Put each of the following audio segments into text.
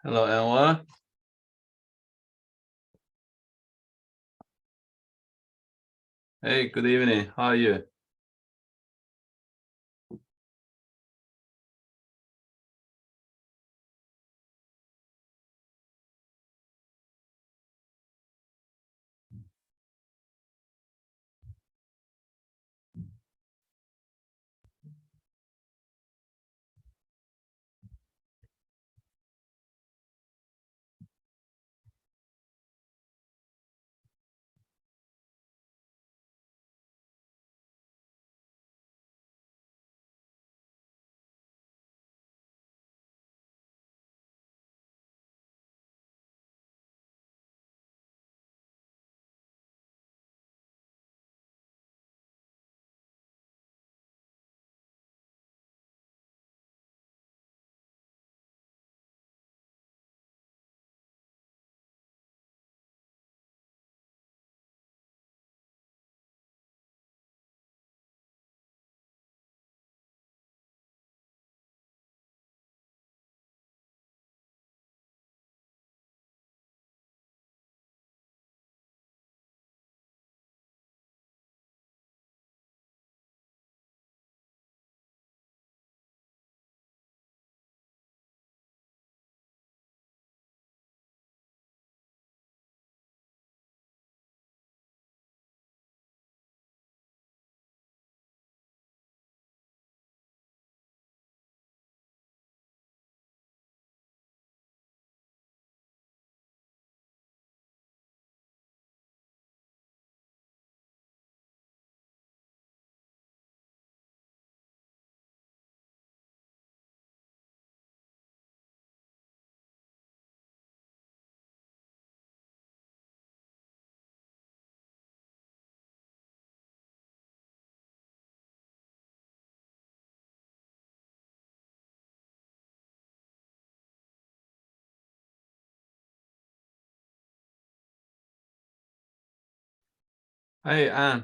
Hello, Elwa. Hey, good evening. How are you? Hey, Anne.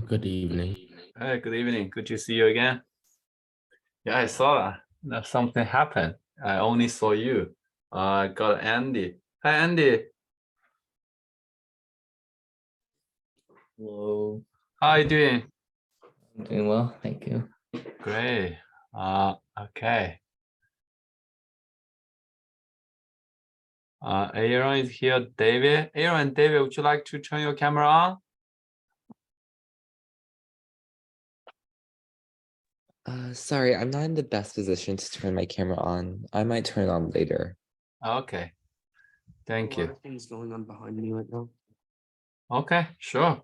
Good evening. Hey, good evening. Good to see you again. Yeah, I saw that something happened. I only saw you. I got Andy. Hi, Andy. Hello. How are you doing? I'm doing well, thank you. Great. Okay. Aaron is here. David. Aaron and David, would you like to turn your camera on? Sorry, I'm not in the best position to turn my camera on. I might turn it on later. Okay. Thank you. A lot of things going on behind me right now. Okay, sure.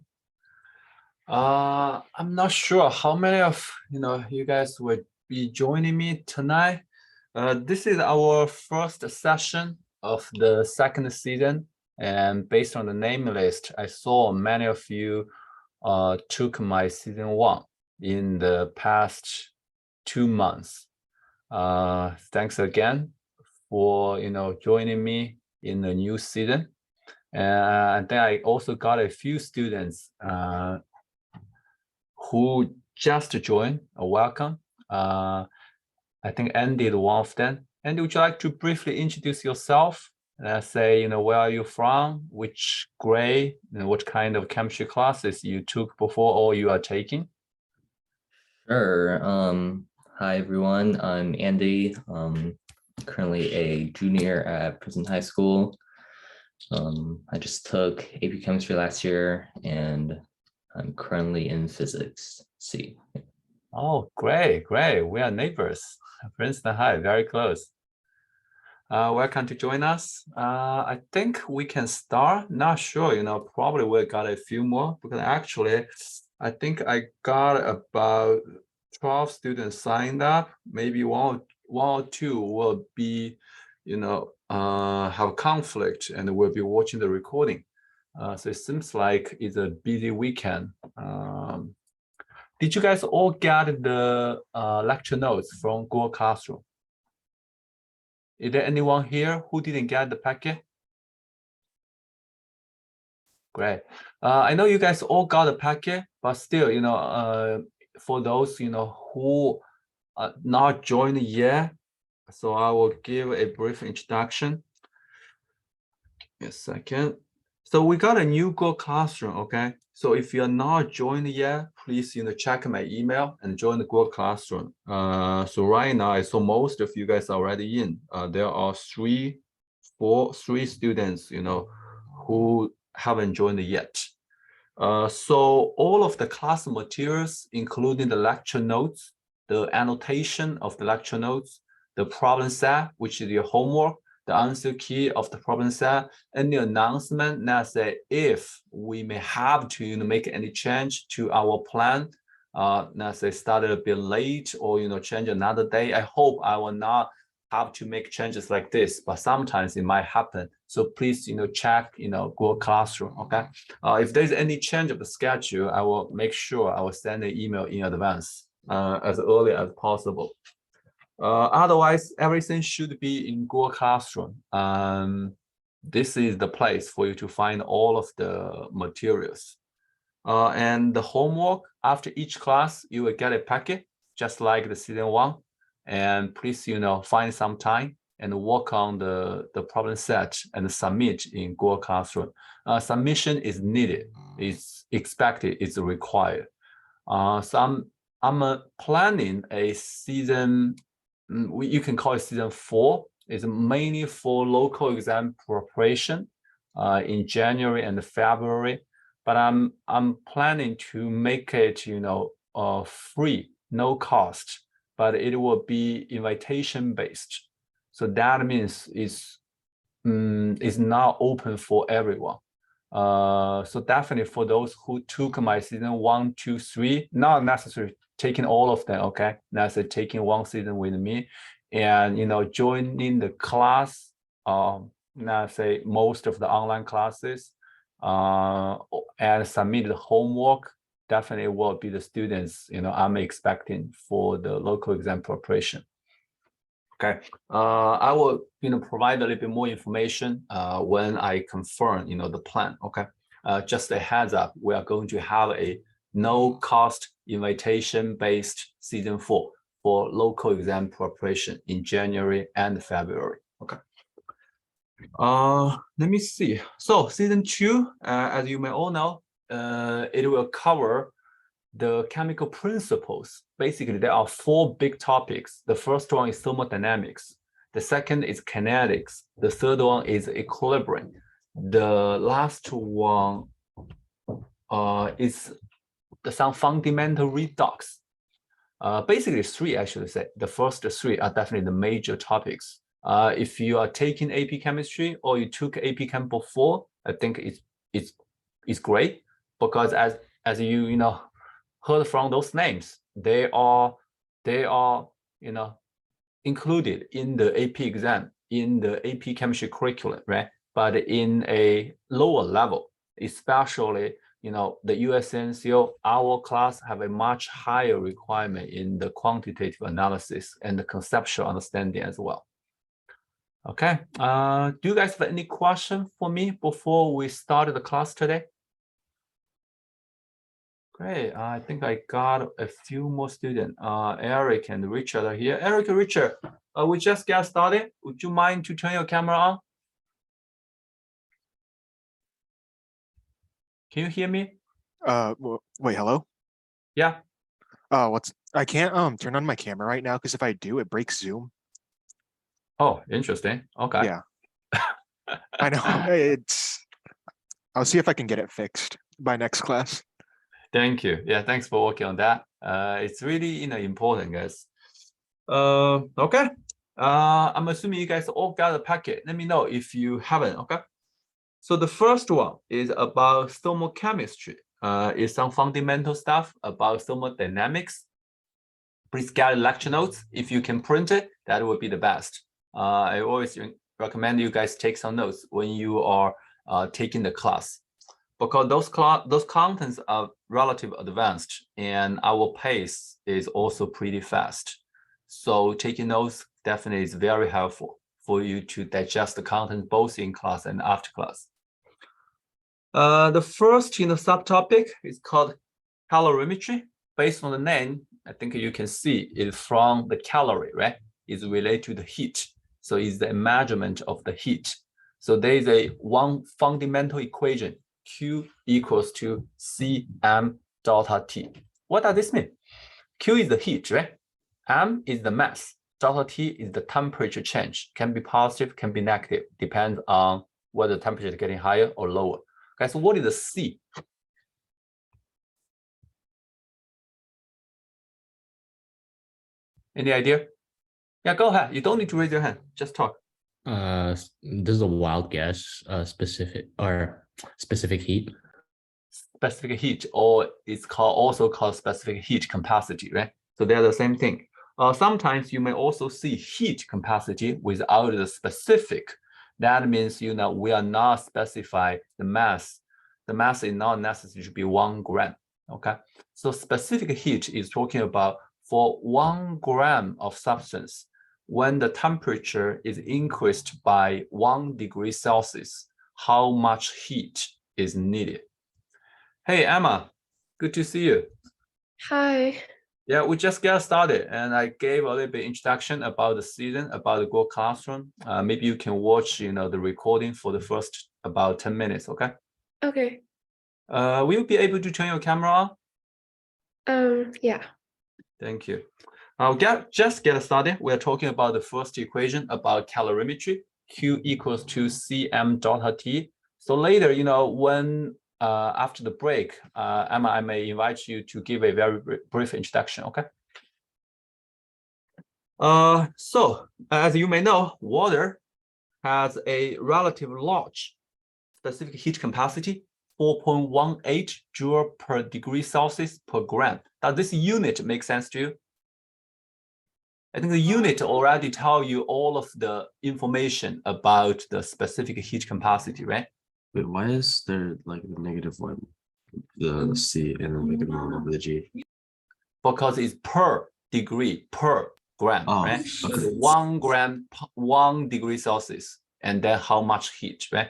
I'm not sure how many of you guys would be joining me tonight. This is our first session of the second season, and based on the name list, I saw many of you took my season 1 in the past 2 months. Thanks again for joining me in the new season. And then I also got a few students who just joined. Welcome. I think Andy is one of them. Andy, would you like to briefly introduce yourself? Say, where are you from, which grade, what kind of chemistry classes you took before or you are taking? Sure. Hi everyone. I'm Andy. Currently a junior at Prison High School. I just took AP Chemistry last year, and I'm currently in Physics C. Oh, great. We are neighbors. Princeton High, very close. Welcome to join us. I think we can start. Not sure, probably we got a few more because actually, I think I got about 12 students signed up. Maybe one or two will be, have conflict and will be watching the recording. So it seems like it's a busy weekend. Did you guys all get the lecture notes from Google Classroom? Is there anyone here who didn't get the packet? Great. I know you guys all got the packet, but still, for those, who are not joined yet, So I will give a brief introduction. A second. So we got a new Google Classroom, okay? So if you're not joined yet, please check my email and join the Google Classroom. So right now I saw most of you guys are already in. There are three students, who haven't joined yet. So all of the class materials, including the lecture notes, the annotation of the lecture notes, the problem set, which is your homework, the answer key of the problem set, and the announcement that say if we may have to make any change to our plan, let's say started a bit late or change another day. I hope I will not have to make changes like this, but sometimes it might happen. So please check Google Classroom. Okay. If there's any change of the schedule, I will make sure I will send an email in advance as early as possible. Otherwise, everything should be in Google Classroom. This is the place for you to find all of the materials. And the homework, after each class, you will get a packet, just like the season 1. And please, find some time and work on the problem set and submit in Google Classroom. Submission is needed, it's expected, it's required. So I'm planning a season, you can call it season 4. It's mainly for local exam preparation in January and February. But I'm planning to make it, free, no cost, but it will be invitation based. So that means it's not open for everyone. So definitely for those who took my season 1, 2, 3, not necessarily taking all of them, okay? That's taking one season with me, and joining the class. Let's say most of the online classes, and submit the homework. Definitely will be the students I'm expecting for the local exam preparation. Okay, I will provide a little bit more information when I confirm the plan. Okay, just a heads up, we are going to have a no cost invitation based season 4 for local exam preparation in January and February. Okay. Let me see. So season 2, as you may all know, it will cover the chemical principles. Basically, there are 4 big topics. The first one is thermodynamics. The second is kinetics. The third one is equilibrium. The last one is some fundamental redox. Basically 3, I should say. The first 3 are definitely the major topics. If you are taking AP chemistry or you took AP chem before, I think it's great, because as you heard from those names, they are included in the AP exam, in the AP chemistry curriculum, right? But in a lower level, especially the USNCO, our class have a much higher requirement in the quantitative analysis and the conceptual understanding as well. Okay, do you guys have any question for me before we start the class today? Great, I think I got a few more students. Eric and Richard are here. Eric and Richard, we just got started. Would you mind to turn your camera on? Can you hear me? Wait, hello? Yeah. I can't turn on my camera right now, because if I do, it breaks Zoom. Oh, interesting. Okay. Yeah. I know. I'll see if I can get it fixed by next class. Thank you. Yeah, thanks for working on that. It's really important, guys. Okay. I'm assuming you guys all got a packet. Let me know if you haven't. Okay. So the first one is about thermochemistry. It's some fundamental stuff about thermodynamics. Please get lecture notes. If you can print it, that would be the best. I always recommend you guys take some notes when you are taking the class, because those contents are relatively advanced and our pace is also pretty fast. So taking notes definitely is very helpful for you to digest the content both in class and after class. The first subtopic is called calorimetry. Based on the name, I think you can see it from the calorie, right? is related to the heat. So it's the measurement of the heat. So there is one fundamental equation, Q equals to Cm delta T. What does this mean? Q is the heat, right? M is the mass. Delta T is the temperature change. Can be positive, can be negative, depends on whether the temperature is getting higher or lower. Okay, so what is the C? Any idea? Yeah, go ahead. You don't need to raise your hand. Just talk. This is a wild guess. Specific heat. Specific heat, or it's also called specific heat capacity, right? So they're the same thing. Sometimes you may also see heat capacity without the specific. That means, we are not specify the mass. The mass is not necessary to be 1 gram. Okay. So specific heat is talking about for 1 gram of substance, when the temperature is increased by 1 degree Celsius, how much heat is needed? Hey, Emma, good to see you. Hi. Yeah, we just got started, and I gave a little bit introduction about the season, about the Google Classroom. Maybe you can watch, the recording for the first about 10 minutes, okay? Okay. Will you be able to turn your camera on? Yeah. Thank you. I'll just get started. We're talking about the first equation about calorimetry, Q equals to Cm delta T. So later, when after the break, Emma, I may invite you to give a very brief introduction, okay? So as you may know, water has a relatively large specific heat capacity, 4.18 joule per degree Celsius per gram. Does this unit make sense to you? I think the unit already tell you all of the information about the specific heat capacity, right? Wait, why is there like the -1, the C and then like the over the G? Because it's per degree per gram, Oh, right? okay. So 1 gram, 1 degree Celsius, and then how much heat, right?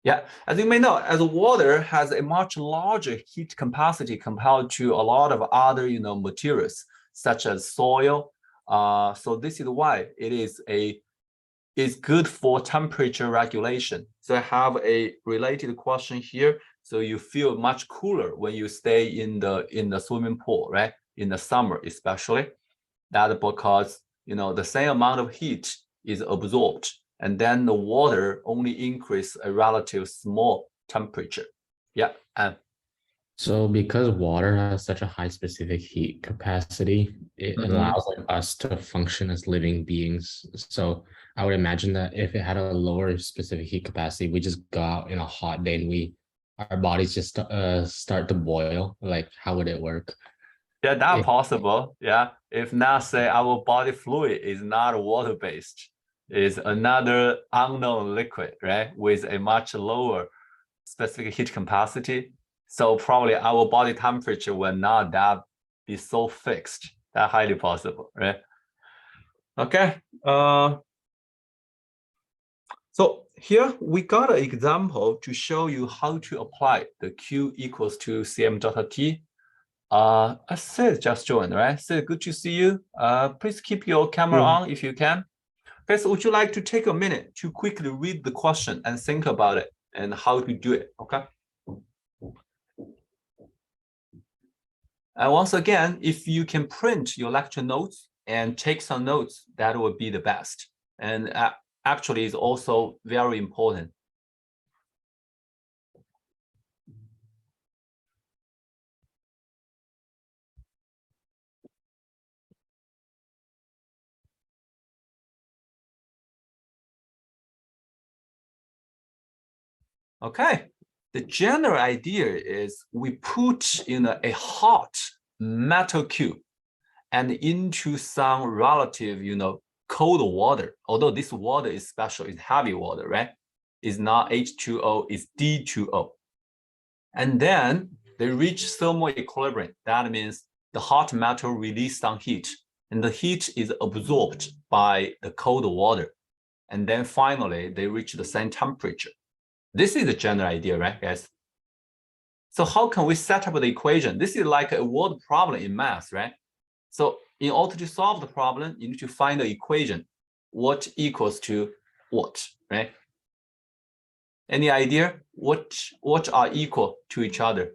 Yeah, as you may know, as water has a much larger heat capacity compared to a lot of other, materials such as soil. So this is why it's good for temperature regulation. So I have a related question here. So you feel much cooler when you stay in the swimming pool, right? In the summer, especially. That because the same amount of heat is absorbed, and then the water only increase a relative small temperature. Yeah. And So because water has such a high specific heat capacity, it allows us to function as living beings. So I would imagine that if it had a lower specific heat capacity, we just go out in a hot day and our bodies just start to boil. Like, how would it work? yeah, that's possible. Yeah. If not, say our body fluid is not water-based, is another unknown liquid, right? With a much lower specific heat capacity. So probably our body temperature will not that be so fixed. That's highly possible, right? Okay. So here we got an example to show you how to apply the Q equals to Cm delta T. Sid just joined, right? Sid, good to see you. Please keep your camera on if you can. Okay, so would you like to take a minute to quickly read the question and think about it and how to do it, okay? And once again, if you can print your lecture notes and take some notes, that would be the best. And actually is also very important. Okay, the general idea is we put in a hot metal cube and into some relative, cold water. Although this water is special, it's heavy water, right? It's not H2O, it's D2O. And then they reach thermal equilibrium. That means the hot metal release some heat, and the heat is absorbed by the cold water. And then finally, they reach the same temperature. This is the general idea, right, guys? So how can we set up the equation? This is like a word problem in math, right? So In order to solve the problem, you need to find the equation. What equals to what, right? Any idea what are equal to each other?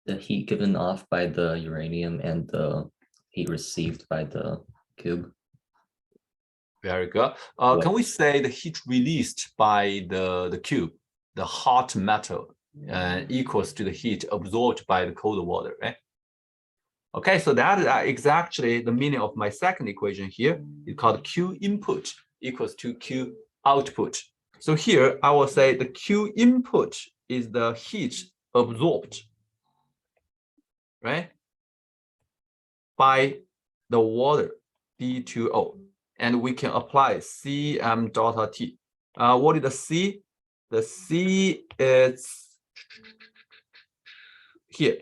The heat given off by the uranium and the heat received by the cube. Very good. Can we say the heat released by the cube, the hot metal, equals to the heat absorbed by the cold water, right? Okay, so that is exactly the meaning of my second equation here. It's called Q input equals to Q output. So here I will say the Q input is the heat absorbed, right, by the water B2O. And we can apply Cm delta T. What is the C? The C is here,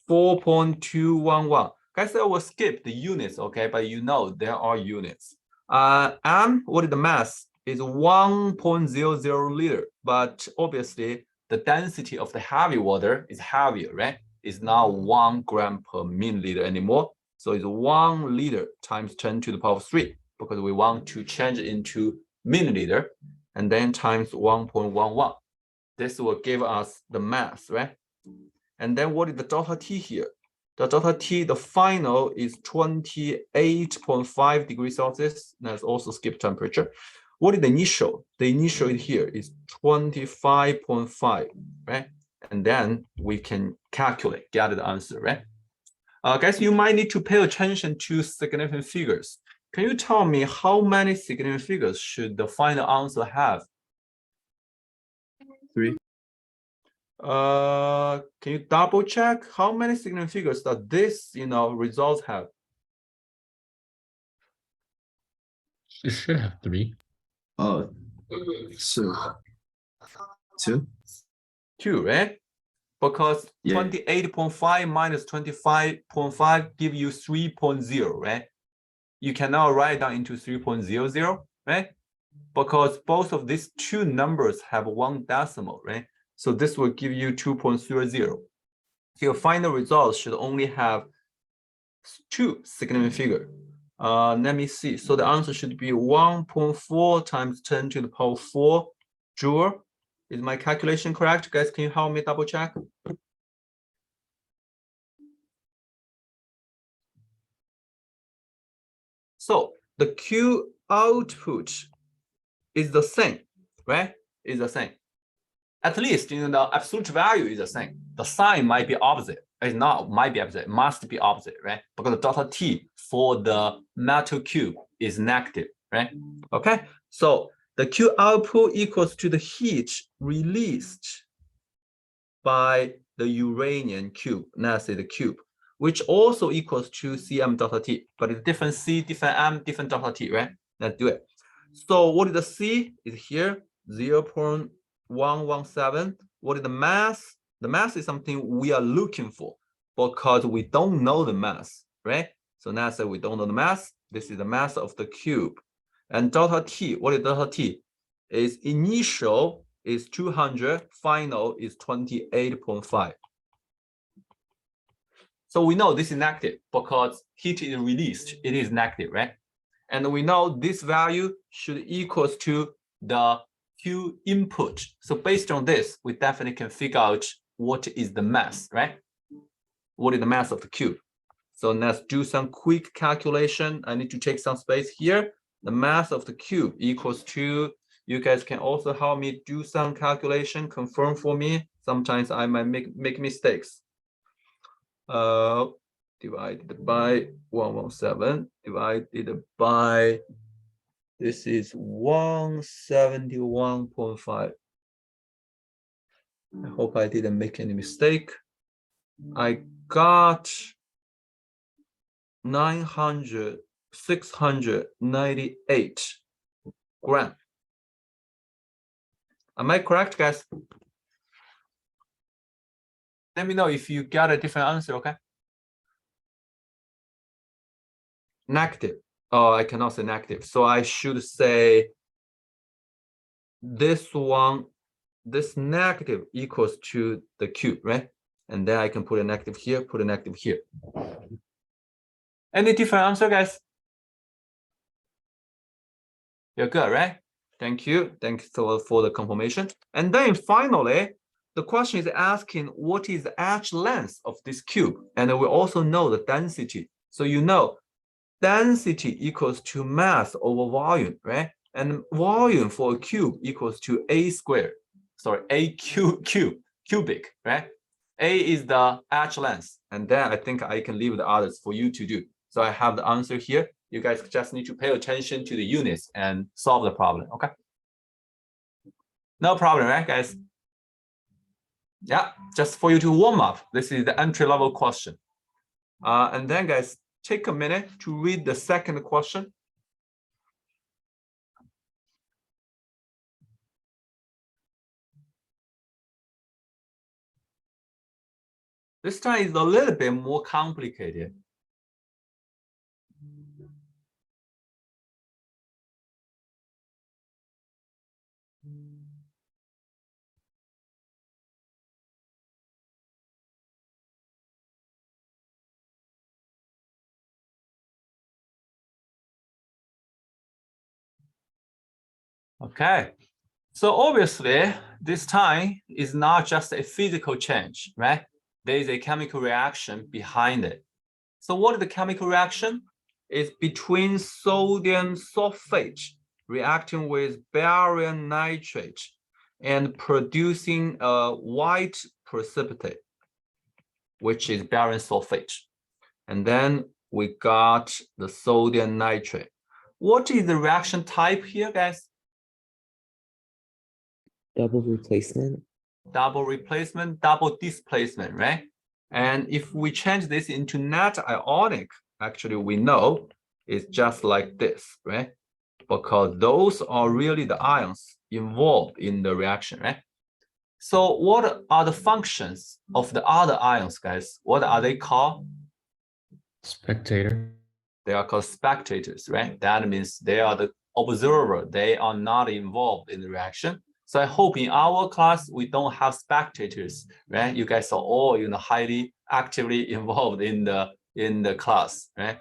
4.211. Guys, I will skip the units, okay? But you know there are units. M, what is the mass? Is 1.00 liter. But obviously, the density of the heavy water is heavier, right? It's not 1 gram per milliliter anymore. So it's 1 liter times 10 to the power of 3, because we want to change it into milliliter, and then times 1.11. This will give us the mass, right? And then what is the delta T here? The delta T, the final is 28.5 degrees Celsius. Let's also skip temperature. What is the initial? The initial here is 25.5, right? And then we can calculate, get the answer, right? Guys, you might need to pay attention to significant figures. Can you tell me how many significant figures should the final answer have? 3. Can you double check how many significant figures that this, results have? It should have 3. Oh, so 2. 2, right? Because Yeah. 28.5 minus 25.5 give you 3.0, right? You cannot write down into 3.00, right? Because both of these two numbers have 1 decimal, right? So this will give you 2.30. So your final results should only have 2 significant figures. Let me see. So the answer should be 1.4 times 10 to the power 4 joule. Is my calculation correct? Guys, can you help me double check? So the Q output is the same, right? Is the same. At least, the absolute value is the same. The sign might be opposite. It's not, might be opposite, must be opposite, right? Because the delta T for the metal cube is negative, right? Okay, so the Q output equals to the heat released by the uranium cube, let's say the cube, which also equals to Cm delta T, but it's different C, different M, different delta T, right? Let's do it. So what is the C? Is here 0.117. What is the mass? The mass is something we are looking for because we don't know the mass, right? So let's say we don't know the mass. This is the mass of the cube. And delta T, what is delta T? Is initial is 200, final is 28.5. So we know this is negative because heat is released, it is negative, right? And we know this value should equals to the Q input. So based on this, we definitely can figure out what is the mass, right? What is the mass of the cube? So let's do some quick calculation. I need to take some space here. The mass of the cube equals to, you guys can also help me do some calculation, confirm for me. Sometimes I might make mistakes. Divided by 117, divided by, this is 171.5. I hope I didn't make any mistake. I got 698 grams. Am I correct, guys? Let me know if you got a different answer, okay? Negative. Oh, I cannot say negative. So I should say this one, this negative equals to the cube, right? And then I can put a negative here, put a negative here. Any different answer, guys? You're good, right? Thank you. Thanks for the confirmation. And then finally, the question is asking what is the edge length of this cube? And we also know the density. So you know density equals to mass over volume, right? And volume for a cube equals to a squared. Sorry, cubic, right? A is the edge length. And then I think I can leave the others for you to do. So I have the answer here. You guys just need to pay attention to the units and solve the problem, okay? No problem, right, guys? Yeah, just for you to warm up. This is the entry-level question. And then, guys, take a minute to read the second question. This time is a little bit more complicated. Okay, so obviously this time is not just a physical change, right? There is a chemical reaction behind it. So what is the chemical reaction? It's between sodium sulfate reacting with barium nitrate and producing a white precipitate, which is barium sulfate. And then we got the sodium nitrate. What is the reaction type here, guys? Double replacement. Double replacement, double displacement, right? And if we change this into net ionic, actually we know it's just like this, right? Because those are really the ions involved in the reaction, right? So what are the functions of the other ions, guys? What are they called? Spectator. They are called spectators, right? That means they are the observer. They are not involved in the reaction. So I hope in our class, we don't have spectators, right? You guys are all, highly actively involved in the class, right?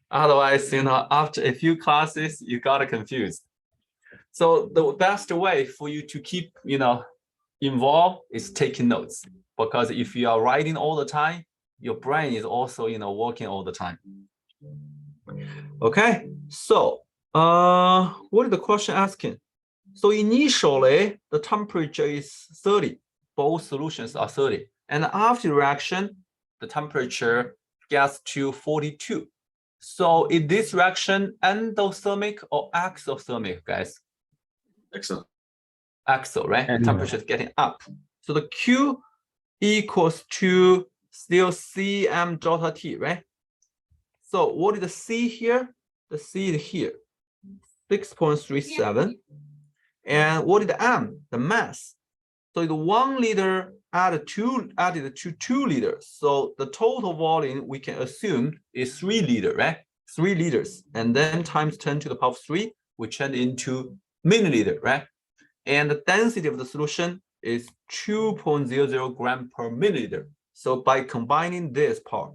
Otherwise, after a few classes, you got confused. So the best way for you to keep, involved is taking notes, because if you are writing all the time, your brain is also, working all the time. Okay, so what is the question asking? So initially, the temperature is 30. Both solutions are 30. And after reaction, the temperature gets to 42. So is this reaction endothermic or exothermic, guys? Excellent. Exo, right? Endo. Temperature is getting up. So the Q equals to still Cm delta T, right? So what is the C here? The C is here, 6.37. And what is the M? The mass. So it's 1 liter added to 2 liters. So the total volume we can assume is 3 liters, right? 3 liters. And then times 10 to the power of 3, we change into milliliter, right? And the density of the solution is 2.00 gram per milliliter. So by combining this part,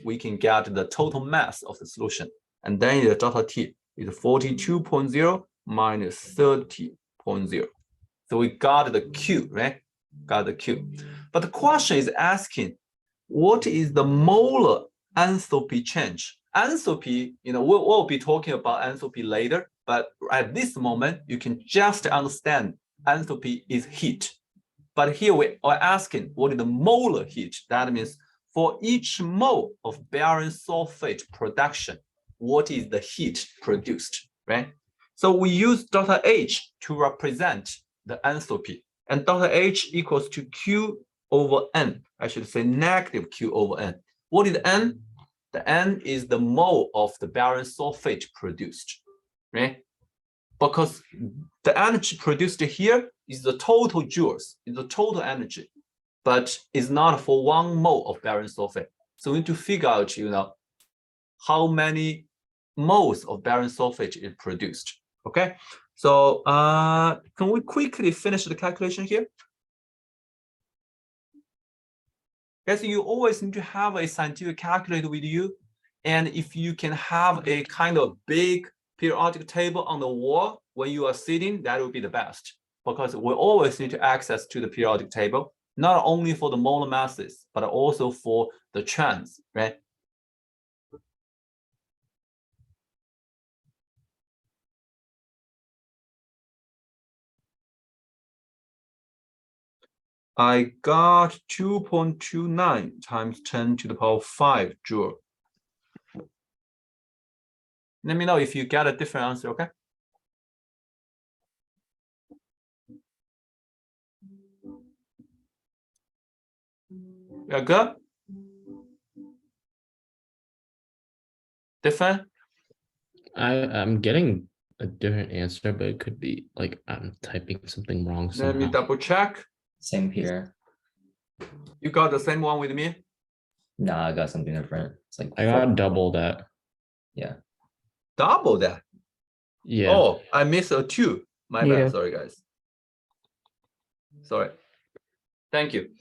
we can get the total mass of the solution. And then the delta T is 42.0 minus 30.0. So we got the Q, right? Got the Q. But the question is asking, what is the molar enthalpy change? Enthalpy, we'll be talking about enthalpy later, but at this moment, you can just understand enthalpy is heat. But here we are asking, what is the molar heat? That means for each mole of barium sulfate production, what is the heat produced, right? So we use delta H to represent the enthalpy, and delta H equals to Q over N. I should say negative Q over N. What is N? The N is the mole of the barium sulfate produced, right? Because the energy produced here is the total joules, is the total energy, but it's not for 1 mole of barium sulfate. So we need to figure out, how many moles of barium sulfate is produced. Okay, so can we quickly finish the calculation here? Guys, you always need to have a scientific calculator with you. And if you can have a kind of big periodic table on the wall when you are sitting, that would be the best. Because we always need to access to the periodic table, not only for the molar masses, but also for the trends, right? I got 2.29 times 10 to the power 5 joule. Let me know if you get a different answer, okay? You're good? Different? I'm getting a different answer, but it could be like I'm typing something wrong Let me somehow. double check. Same here. You got the same one with me? Nah, I got something different. It's like I got double that. yeah. Double that. Yeah. Oh, I missed a 2. My Me bad. too. Sorry, guys. Sorry. Thank you.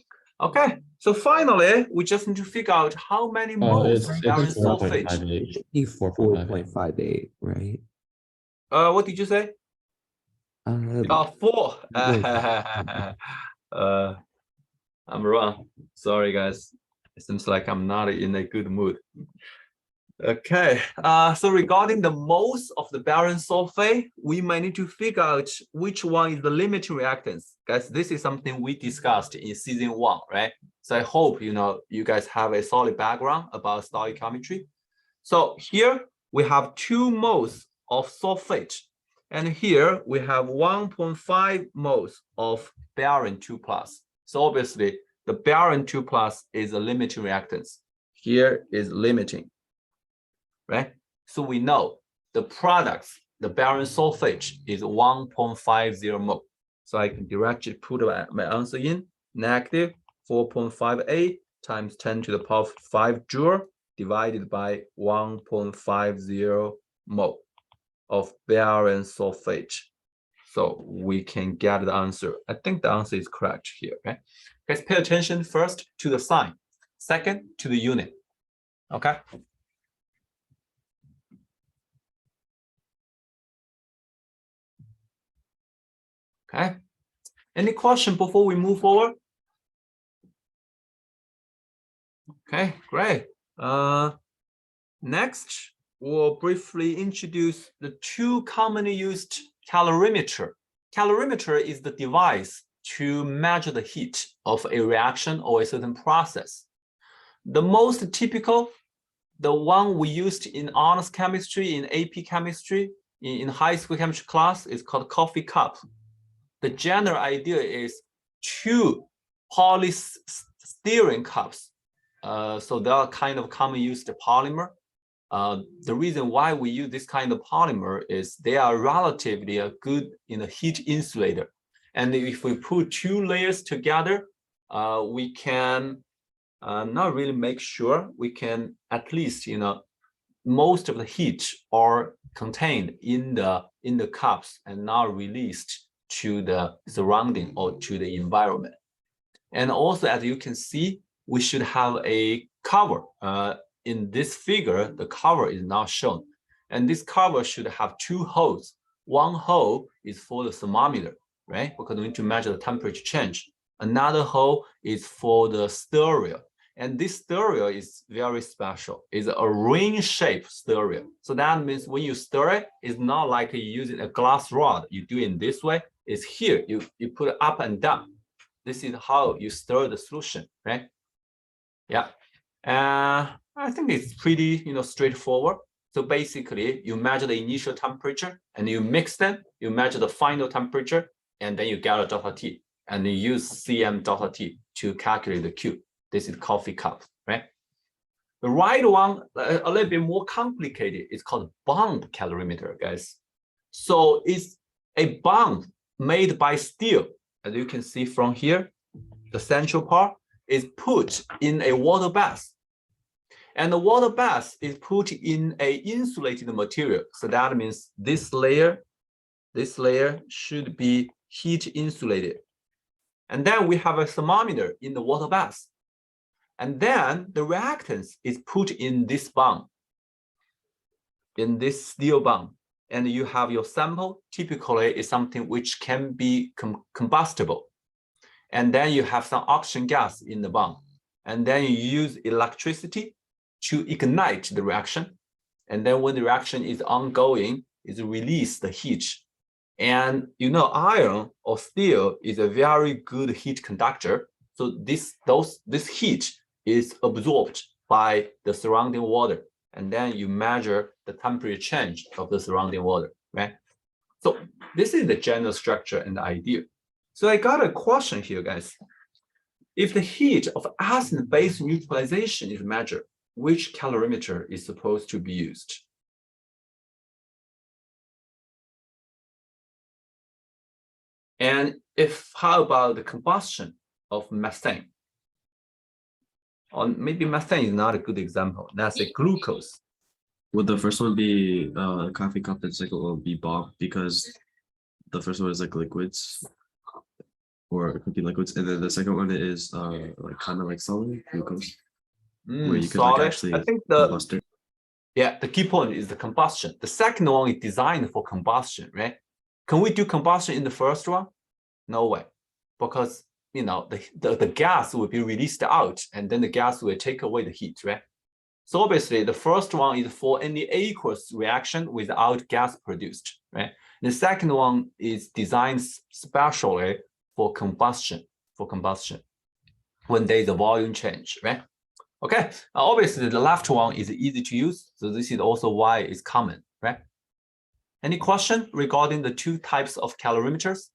Okay. So finally, we just need to figure out how many Oh, moles it's of barium sulfate. 4.58. Be 4.58. 4.58, right? What did you say? 4. I'm wrong. Sorry, guys. It seems like I'm not in a good mood. Okay, so regarding the moles of the barium sulfate, we might need to figure out which one is the limiting reactants. Guys, this is something we discussed in season 1, right? So I hope you guys have a solid background about stoichiometry. So here we have 2 moles of sulfate, and here we have 1.5 moles of barium 2+. So obviously the barium 2+ is a limiting reactants. Here is limiting. Right? So we know the products, the barium sulfate is 1.50 mole. So I can directly put my answer in, negative 4.58 times 10 to the power 5 joule divided by 1.50 mole of barium sulfate. So we can get the answer. I think the answer is correct here. Okay? Guys, pay attention first to the sign, second to the unit. Okay? Okay. Any question before we move forward? Okay, great. Next, we'll briefly introduce the 2 commonly used calorimeter. Calorimeter is the device to measure the heat of a reaction or a certain process. The most typical, the one we used in honors chemistry, in AP chemistry, in high school chemistry class is called coffee cup. The general idea is 2 polystyrene cups. So they are kind of common used polymer. The reason why we use this kind of polymer is they are relatively a good heat insulator. And if we put 2 layers together, we can not really make sure, we can at least, most of the heat are contained in the cups and not released to the surrounding or to the environment. And also, as you can see, we should have a cover. In this figure, the cover is not shown. And this cover should have 2 holes. One hole is for the thermometer, right? Because we need to measure the temperature change. Another hole is for the stereo. And this stereo is very special. It's a ring-shaped stereo. So that means when you stir it, it's not like you're using a glass rod. You do it in this way. It's here. You put it up and down. This is how you stir the solution, right? Yeah. I think it's pretty, straightforward. So basically, you measure the initial temperature and you mix them. You measure the final temperature, and then you get a delta T. And you use CM delta T to calculate the Q. This is coffee cup, right? The right one, a little bit more complicated. It's called bond calorimeter, guys. So it's a bond made by steel. As you can see from here, the central part is put in a water bath. And the water bath is put in a insulated material. So that means this layer should be heat insulated. And then we have a thermometer in the water bath. And then the reactants is put in this bond, in this steel bond. And you have your sample, typically is something which can be combustible. And then you have some oxygen gas in the bond. And then you use electricity to ignite the reaction. And then when the reaction is ongoing, it releases the heat. And you know, iron or steel is a very good heat conductor. So this heat is absorbed by the surrounding water. And then you measure the temperature change of the surrounding water, right? So this is the general structure and the idea. So I got a question here, guys. If the heat of acid-base neutralization is measured, which calorimeter is supposed to be used? And how about the combustion of methane? Or maybe methane is not a good example. That's a glucose. Would the first one be coffee cup and second one be bomb, because the first one is like liquids, or it could be liquids, and then the second one is like kind of like solid glucose, where you could like actually I think combust it. Yeah, the key point is the combustion. The second one is designed for combustion, right? Can we do combustion in the first one? No way, because you know the gas will be released out, and then the gas will take away the heat, right? So obviously, the first one is for any aqueous reaction without gas produced, right? The second one is designed specially for combustion, when there is a volume change, right? Okay, obviously the left one is easy to use, so this is also why it's common, right? Any question regarding the two types of calorimeters?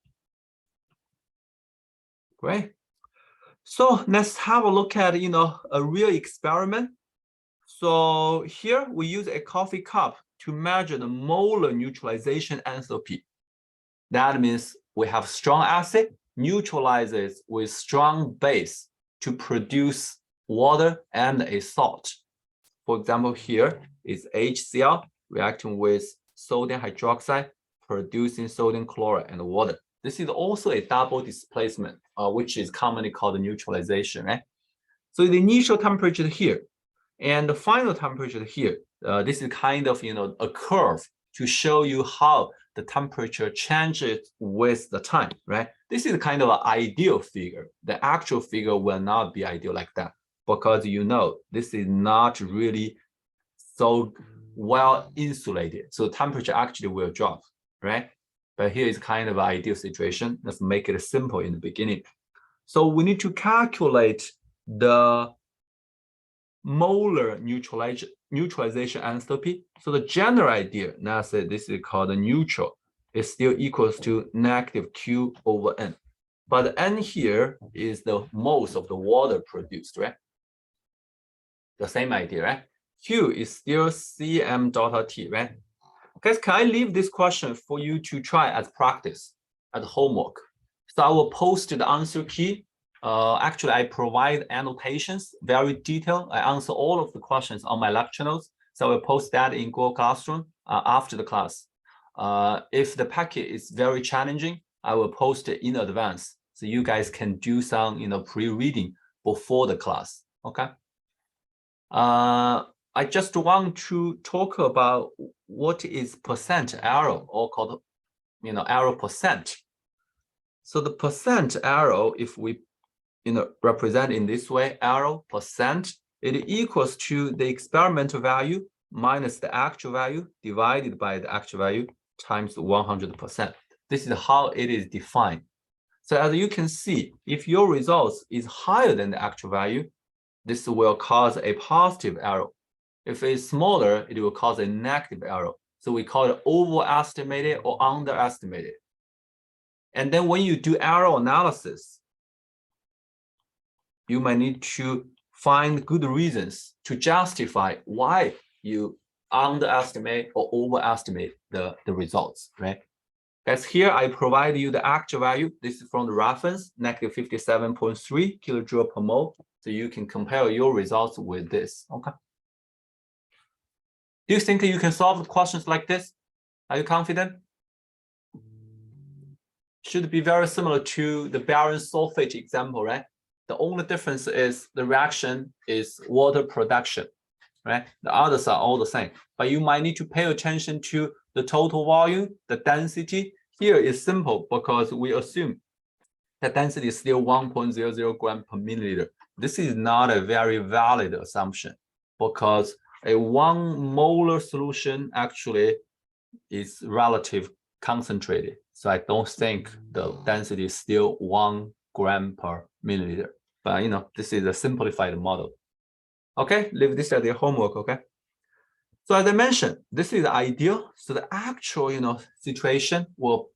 Great. So let's have a look at a real experiment. So here we use a coffee cup to measure the molar neutralization enthalpy. That means we have strong acid neutralizes with strong base to produce water and a salt. For example, here is HCl reacting with sodium hydroxide, producing sodium chloride and water. This is also a double displacement, which is commonly called neutralization, right? So the initial temperature here and the final temperature here, this is kind of a curve to show you how the temperature changes with the time, right? This is kind of an ideal figure. The actual figure will not be ideal like that, because this is not really so well insulated. So temperature actually will drop, right? But here is kind of an ideal situation. Let's make it simple in the beginning. So we need to calculate the molar neutralization enthalpy. So the general idea, now say this is called a neutral, is still equals to negative Q over N. But N here is the moles of the water produced, right? The same idea, right? Q is still Cm delta T, right? Guys, can I leave this question for you to try as practice, as homework? So I will post the answer key. Actually, I provide annotations, very detailed. I answer all of the questions on my lecture notes. So I will post that in Google Classroom after the class. If the packet is very challenging, I will post it in advance, so you guys can do some pre-reading before the class. Okay. I just want to talk about what is percent error, or called error percent. So the percent error, if we represent in this way, error percent, it equals to the experimental value minus the actual value divided by the actual value times 100%. This is how it is defined. So as you can see, if your results is higher than the actual value, this will cause a positive error. If it's smaller, it will cause a negative error. So we call it overestimated or underestimated. And then when you do error analysis, you might need to find good reasons to justify why you underestimate or overestimate the results, right? Guys, here I provide you the actual value. This is from the reference, negative 57.3 kilojoule per mole. So you can compare your results with this, okay? Do you think you can solve questions like this? Are you confident? Should be very similar to the barium sulfate example, right? The only difference is the reaction is water production, right? The others are all the same, but you might need to pay attention to the total volume, the density. Here is simple because we assume the density is still 1.00 gram per milliliter. This is not a very valid assumption because a 1 molar solution actually is relative concentrated. So I don't think the density is still 1 gram per milliliter. But this is a simplified model. Okay, leave this as your homework, okay? So as I mentioned, this is ideal. So the actual, situation will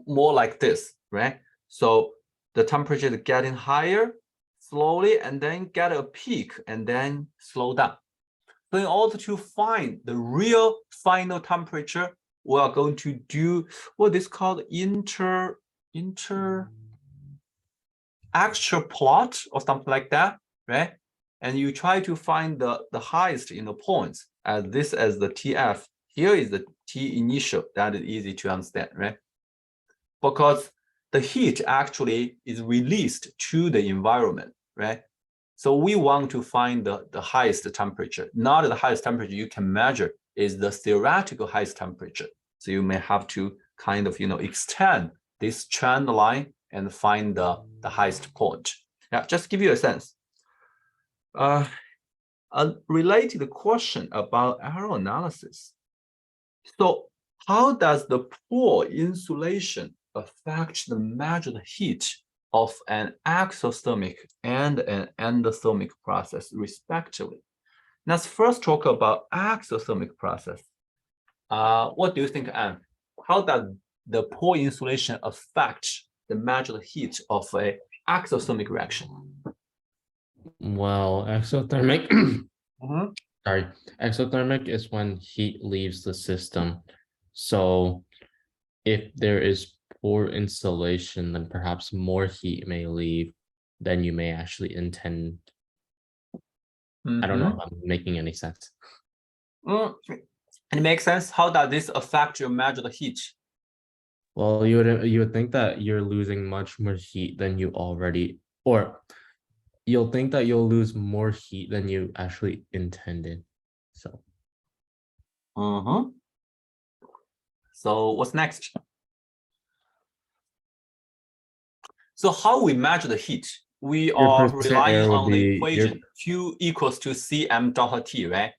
more like this, right? So the temperature is getting higher slowly and then get a peak and then slow down. So in order to find the real final temperature, we are going to do what is called actual plot or something like that, right? And you try to find the highest points as this as the TF. Here is the T initial. That is easy to understand, right? Because the heat actually is released to the environment, right? So we want to find the highest temperature. Not the highest temperature you can measure is the theoretical highest temperature. So you may have to kind of extend this trend line and find the highest point. Yeah, just give you a sense. A related question about error analysis. So how does the poor insulation affect the measured heat of an exothermic and an endothermic process, respectively? Let's first talk about exothermic process. What do you think, Anne? How does the poor insulation affect the measured heat of an exothermic reaction? Well, exothermic, sorry, exothermic is when heat leaves the system. So if there is poor insulation, then perhaps more heat may leave than you may actually intend. I don't know if I'm making any sense. It makes sense. How does this affect your measured heat? Well, you would think that you're losing much more heat than you already, or you'll think that you'll lose more heat than you actually intended. So. So what's next? So how we measure the heat? We are relying on the equation Q equals to Cm delta T, right?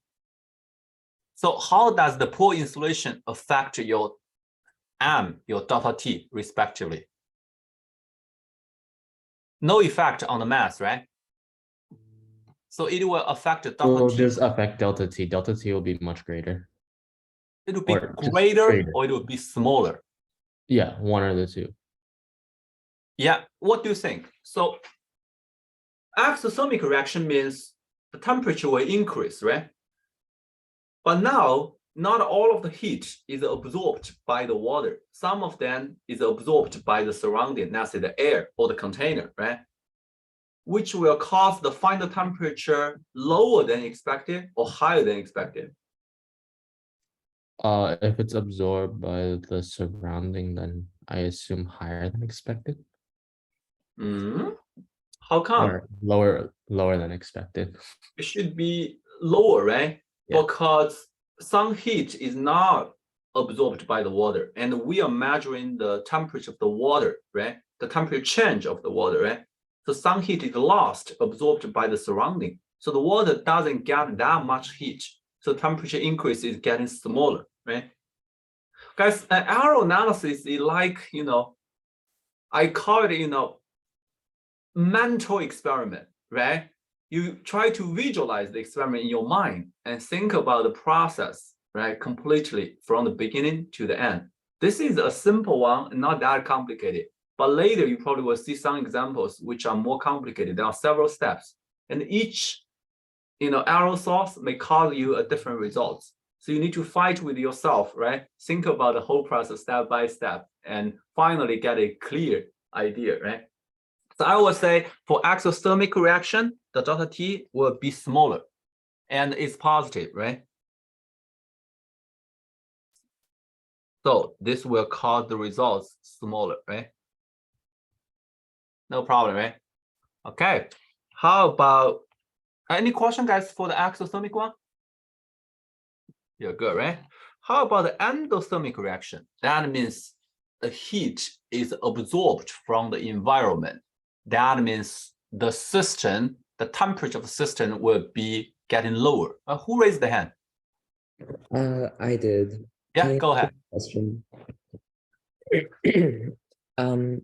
So how does the poor insulation affect your M, your delta T, respectively? No effect on the mass, right? So it will affect delta T. Will just affect delta T. Delta T will be much greater. It will be greater or it will be smaller. Yeah, one or the two. Yeah, what do you think? So exothermic reaction means the temperature will increase, right? But now, not all of the heat is absorbed by the water. Some of them is absorbed by the surrounding, let's say the air or the container, right? Which will cause the final temperature lower than expected or higher than expected. If it's absorbed by the surrounding, then I assume higher than expected. How come? Or lower than expected. It should be lower, right? Yeah. Because some heat is not absorbed by the water, and we are measuring the temperature of the water, right? The temperature change of the water, right? So some heat is lost, absorbed by the surrounding. So the water doesn't get that much heat. So temperature increase is getting smaller, right? Guys, an error analysis is like, I call it, mental experiment, right? You try to visualize the experiment in your mind and think about the process, right? Completely from the beginning to the end. This is a simple one, not that complicated. But later you probably will see some examples which are more complicated. There are several steps, and each error source may cause you a different results. So you need to fight with yourself, right? Think about the whole process step by step and finally get a clear idea, right? So I would say for exothermic reaction, the delta T will be smaller and it's positive, right? So this will cause the results smaller, right? No problem, right? Okay, how about any question, guys, for the exothermic one? You're good, right? How about the endothermic reaction? That means the heat is absorbed from the environment. That means the system, the temperature of the system will be getting lower. Who raised the hand? I did. Yeah, Can I go ask ahead. a question?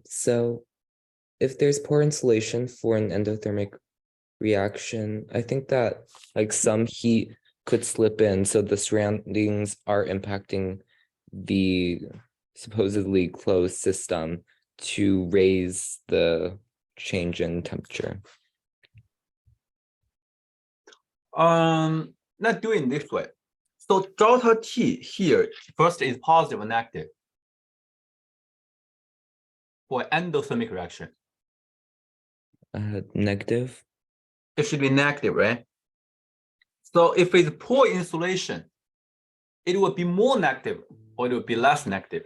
So if there's poor insulation for an endothermic reaction, I think that like some heat could slip in, so the surroundings are impacting the supposedly closed system to raise the change in temperature. Let's do it this way. So delta T here, first is positive or negative for endothermic reaction. Negative. It should be negative, right? So if it's poor insulation, it will be more negative or it will be less negative.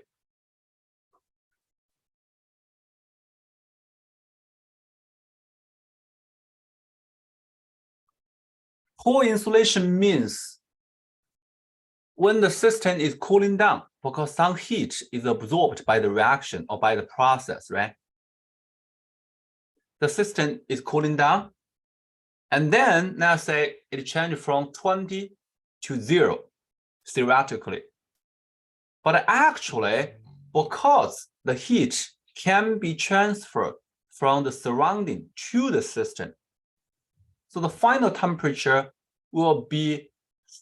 Poor insulation means when the system is cooling down because some heat is absorbed by the reaction or by the process, right? The system is cooling down, and then let's say it changed from 20 to 0 theoretically. But actually, because the heat can be transferred from the surrounding to the system, so the final temperature will be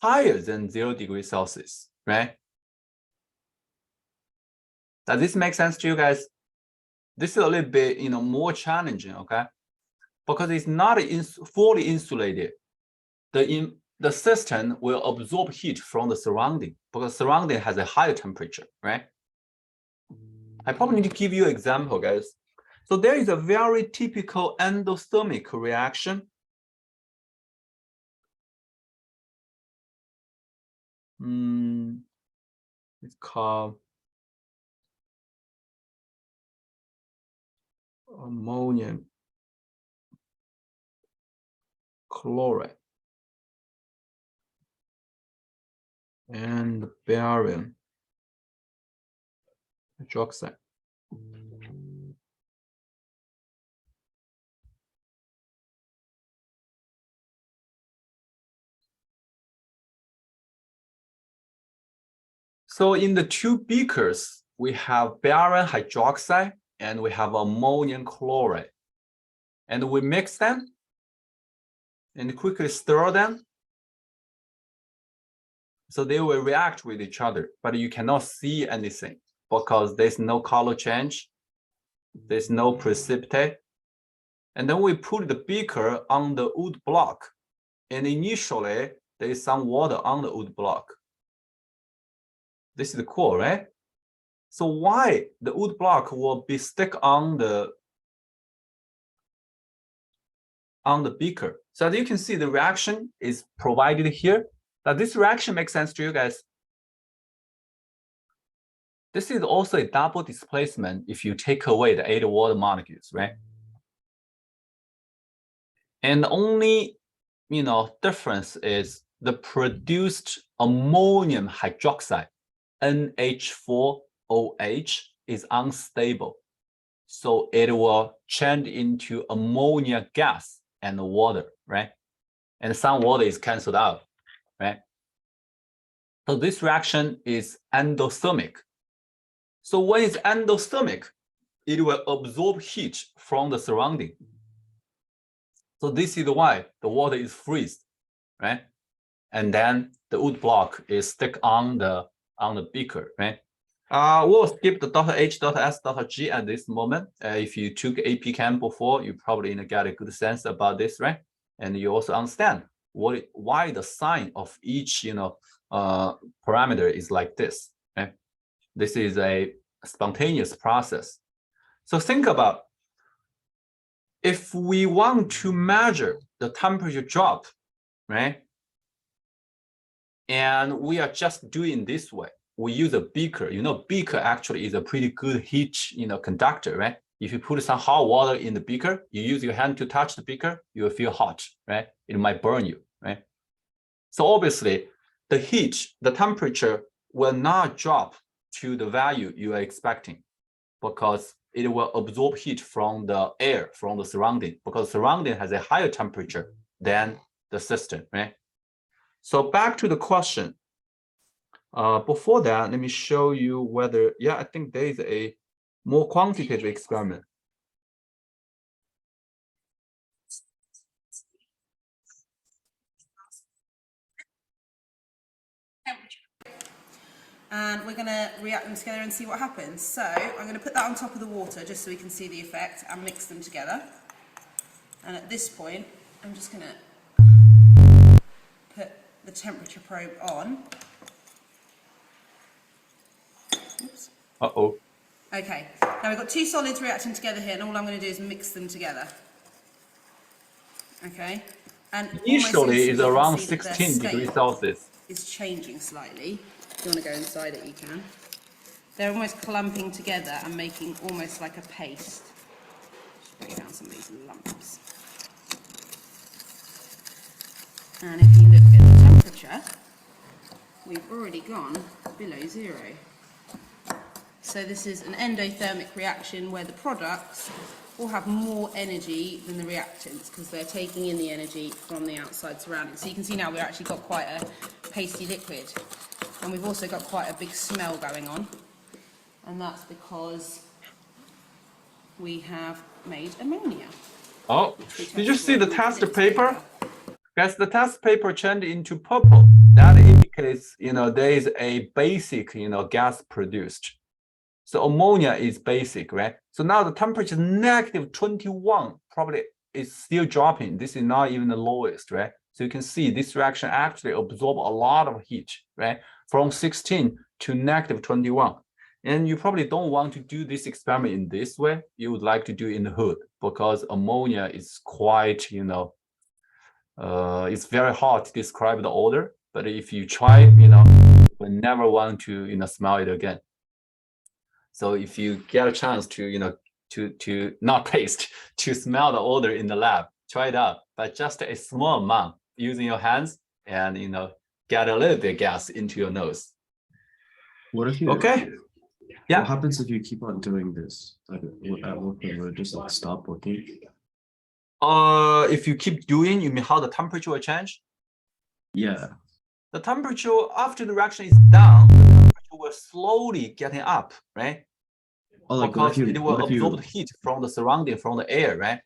higher than 0 degrees Celsius, right? Does this make sense to you guys? This is a little bit, more challenging, okay? Because it's not fully insulated. The system will absorb heat from the surrounding because surrounding has a higher temperature, right? I probably need to give you an example, guys. So there is a very typical endothermic reaction. It's called ammonium chloride and barium hydroxide. So in the two beakers, we have barium hydroxide and we have ammonium chloride. And we mix them and quickly stir them. So they will react with each other, but you cannot see anything because there's no color change. There's no precipitate. And then we put the beaker on the wood block. And initially, there is some water on the wood block. This is cool, right? So why the wood block will be stuck on the beaker? So as you can see, the reaction is provided here. Now this reaction makes sense to you guys. This is also a double displacement if you take away the 8 water molecules, right? And the only, difference is the produced ammonium hydroxide, NH4OH, is unstable. So it will change into ammonia gas and water, right? And some water is canceled out, right? So this reaction is endothermic. So when it's endothermic, it will absorb heat from the surrounding. So this is why the water is freeze, right? And then the wood block is stuck on the beaker, right? We'll skip the .H, .S, .G at this moment. If you took AP Chem before, you probably get a good sense about this, right? And you also understand why the sign of each parameter is like this, right? This is a spontaneous process. So think about if we want to measure the temperature drop, right? And we are just doing this way. We use a beaker. Beaker actually is a pretty good heat, conductor, right? If you put some hot water in the beaker, you use your hand to touch the beaker, you will feel hot, right? It might burn you, right? So obviously, the heat, the temperature will not drop to the value you are expecting because it will absorb heat from the air, from the surrounding, because surrounding has a higher temperature than the system, right? So back to the question. Before that, let me show you whether, yeah, I think there is a more quantitative experiment. And we're going to react them together and see what happens. So I'm going to put that on top of the water just so we can see the effect and mix them together. And at this point, I'm just going to put the temperature probe on. Oops. Uh-oh. Okay, now we've got two solids reacting together here, and all I'm going to do is mix them together. Okay, and Initially is around 16 degrees Celsius. Is changing slightly. If you want to go inside it, you can. They're almost clumping together and making almost like a paste. Just bring down some of these lumps. And if you look at the temperature, we've already gone below 0. So this is an endothermic reaction where the products will have more energy than the reactants because they're taking in the energy from the outside surroundings. So you can see now we've actually got quite a pasty liquid, and we've also got quite a big smell going on, and that's because we have made ammonia. Oh, did you see the test paper? Guys, the test paper changed into purple. That indicates, there is a basic, gas produced. So ammonia is basic, right? So now the temperature is negative 21, probably is still dropping. This is not even the lowest, right? So you can see this reaction actually absorb a lot of heat, right? From 16 to negative 21. And you probably don't want to do this experiment in this way. You would like to do it in the hood because ammonia is quite, it's very hard to describe the odor. But if you try, you will never want to, smell it again. So if you get a chance to, to not taste, to smell the odor in the lab, try it out, but just a small amount using your hands and, get a little bit of gas into your nose. What if you? Okay. Yeah. What happens if you keep on doing this? Like at what point will it just like stop working? If you keep doing, you mean how the temperature will change? Yeah. The temperature after the reaction is down, the temperature will slowly getting up, right? Oh, like because it will absorb the heat from the surrounding, from the air, right?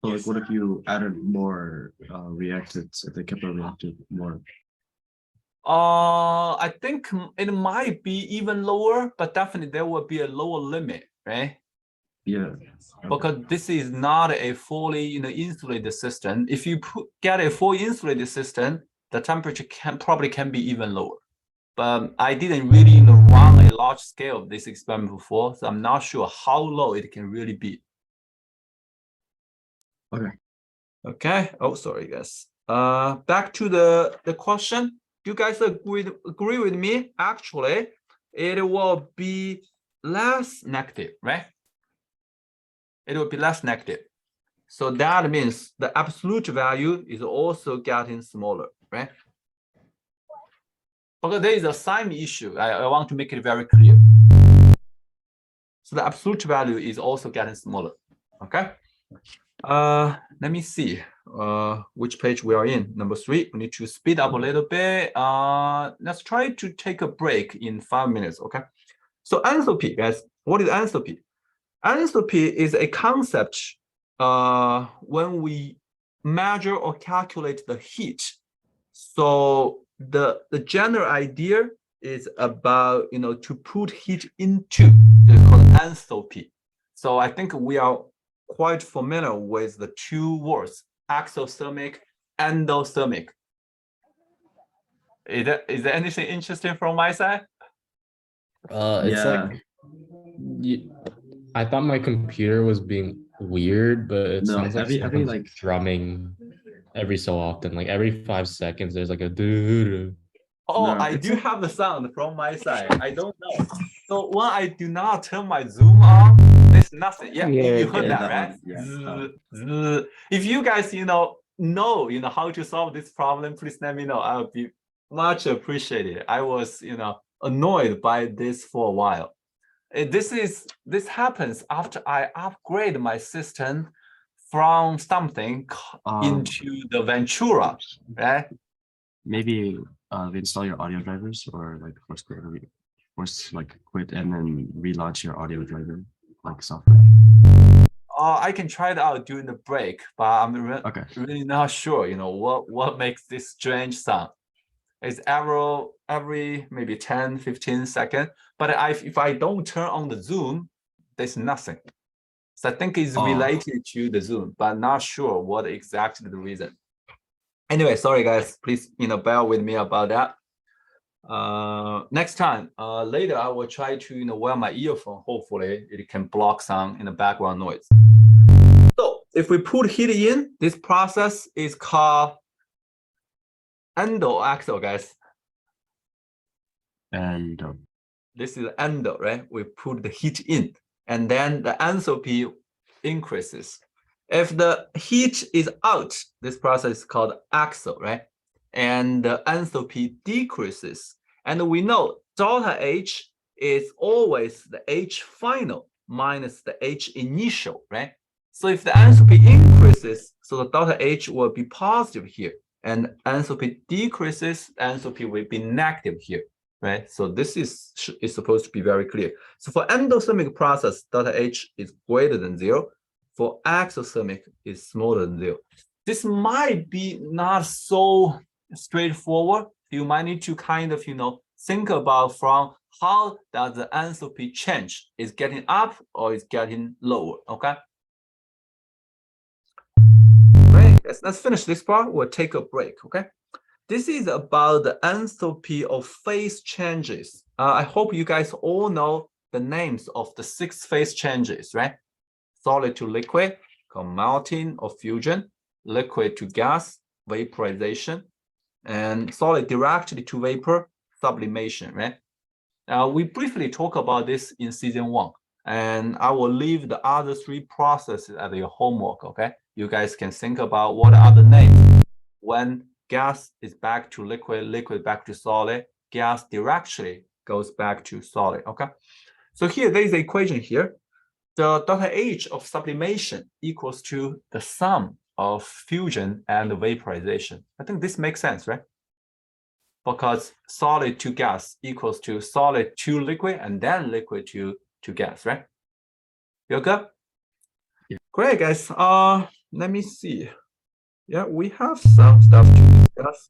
So like, what if you added more reactants? If they kept on reacting more? I think it might be even lower, but definitely there will be a lower limit, right? Yeah. Because this is not a fully, insulated system. If you get a fully insulated system, the temperature probably can be even lower. But I didn't really run a large scale of this experiment before, so I'm not sure how low it can really be. Okay. Okay. Oh, sorry, guys. Back to the question. Do you guys agree with me? Actually, it will be less negative, right? It will be less negative. So that means the absolute value is also getting smaller, right? Because there is a sign issue. I want to make it very clear. So the absolute value is also getting smaller. Okay. Let me see which page we are in. Number 3. We need to speed up a little bit. Let's try to take a break in 5 minutes. Okay. So enthalpy, guys. What is enthalpy? Enthalpy is a concept when we measure or calculate the heat. So the general idea is about to put heat into, it's called enthalpy. So I think we are quite familiar with the two words, exothermic, endothermic. Is there anything interesting from my side? It's like I thought my computer was being weird, but it sounds like every like drumming every so often, like every 5 seconds there's like a doo. Oh, No, I it's do like- have the sound from my side. I don't know. So when I do not turn my Zoom on, There's nothing. Yeah, Yeah, you heard okay. that, That right? one, yeah. If you guys, know how to solve this problem, please let me know. I'll be much appreciated. I was, annoyed by this for a while. This happens after I upgrade my system from something into the Ventura, right? Maybe install your audio drivers or like force like quit and then relaunch your audio driver like software. I can try it out during the break, but I'm Okay. really not sure, what makes this strange sound. It's every maybe 10, 15 seconds. But if I don't turn on the Zoom, there's nothing. So I think it's related to the Zoom, but not sure what exactly the reason. Anyway, sorry guys, please bear with me about that. Next time, later I will try to wear my earphone. Hopefully it can block some background noise. So if we put heat in, this process is called endoaxial, guys. And This is endo, right? We put the heat in, and then the enthalpy increases. If the heat is out, this process is called axial, right? And the enthalpy decreases. And we know delta H is always the H final minus the H initial, right? So if the enthalpy increases, so the delta H will be positive here, and enthalpy decreases, enthalpy will be negative here, right? So this is supposed to be very clear. So for endothermic process, delta H is greater than 0. For exothermic, is smaller than 0. This might be not so straightforward. You might need to kind of, think about from how does the enthalpy change? Is getting up or is getting lower, okay? Great, let's finish this part. We'll take a break, okay? This is about the enthalpy of phase changes. I hope you guys all know the names of the 6 phase changes, right? Solid to liquid, called melting or fusion, liquid to gas, vaporization, and solid directly to vapor, sublimation, right? We briefly talk about this in season 1, and I will leave the other 3 processes as your homework, okay? You guys can think about what are the names when gas is back to liquid, liquid back to solid, gas directly goes back to solid, okay? So here, there is an equation here. The delta H of sublimation equals to the sum of fusion and vaporization. I think this makes sense, right? Because solid to gas equals to solid to liquid and then liquid to gas, right? You're good? Yeah. Great, guys. Let me see. Yeah, we have some stuff to discuss.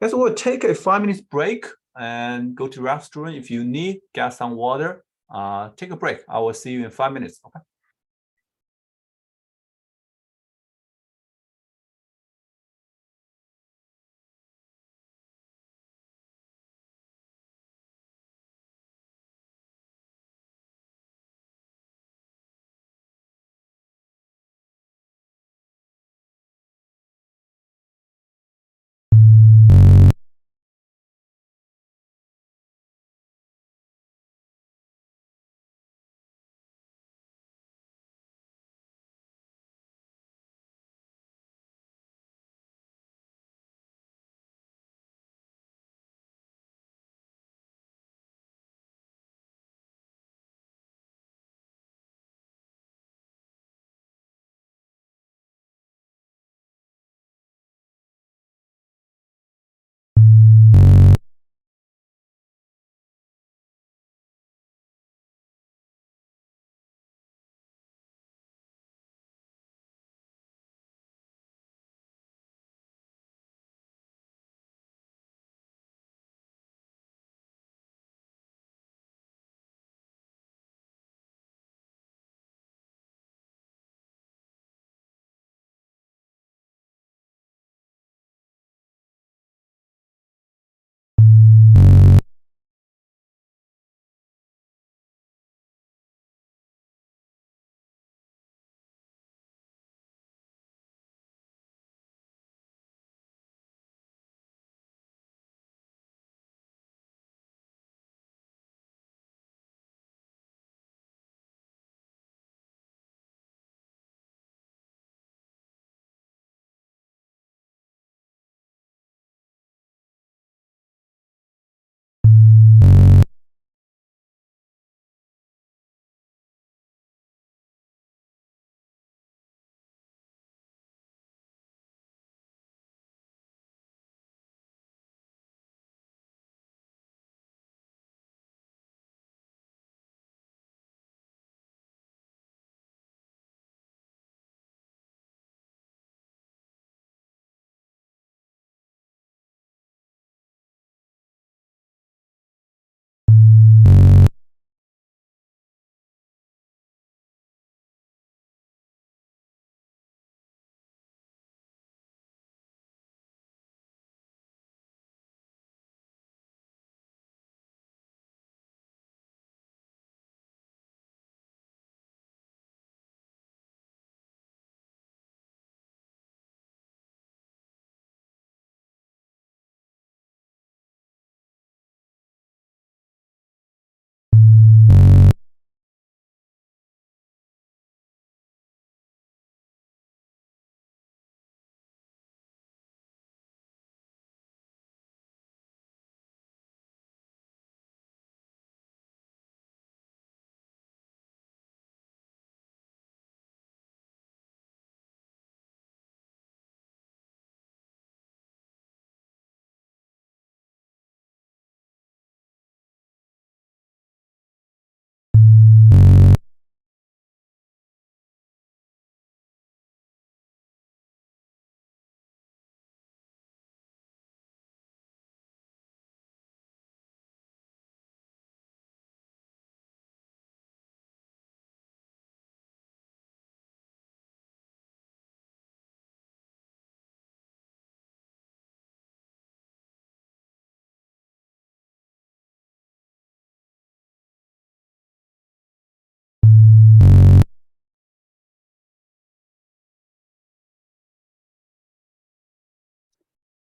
Guys, we'll take a 5-minute break and go to restroom. If you need, get some water. Take a break. I will see you in 5 minutes. Okay.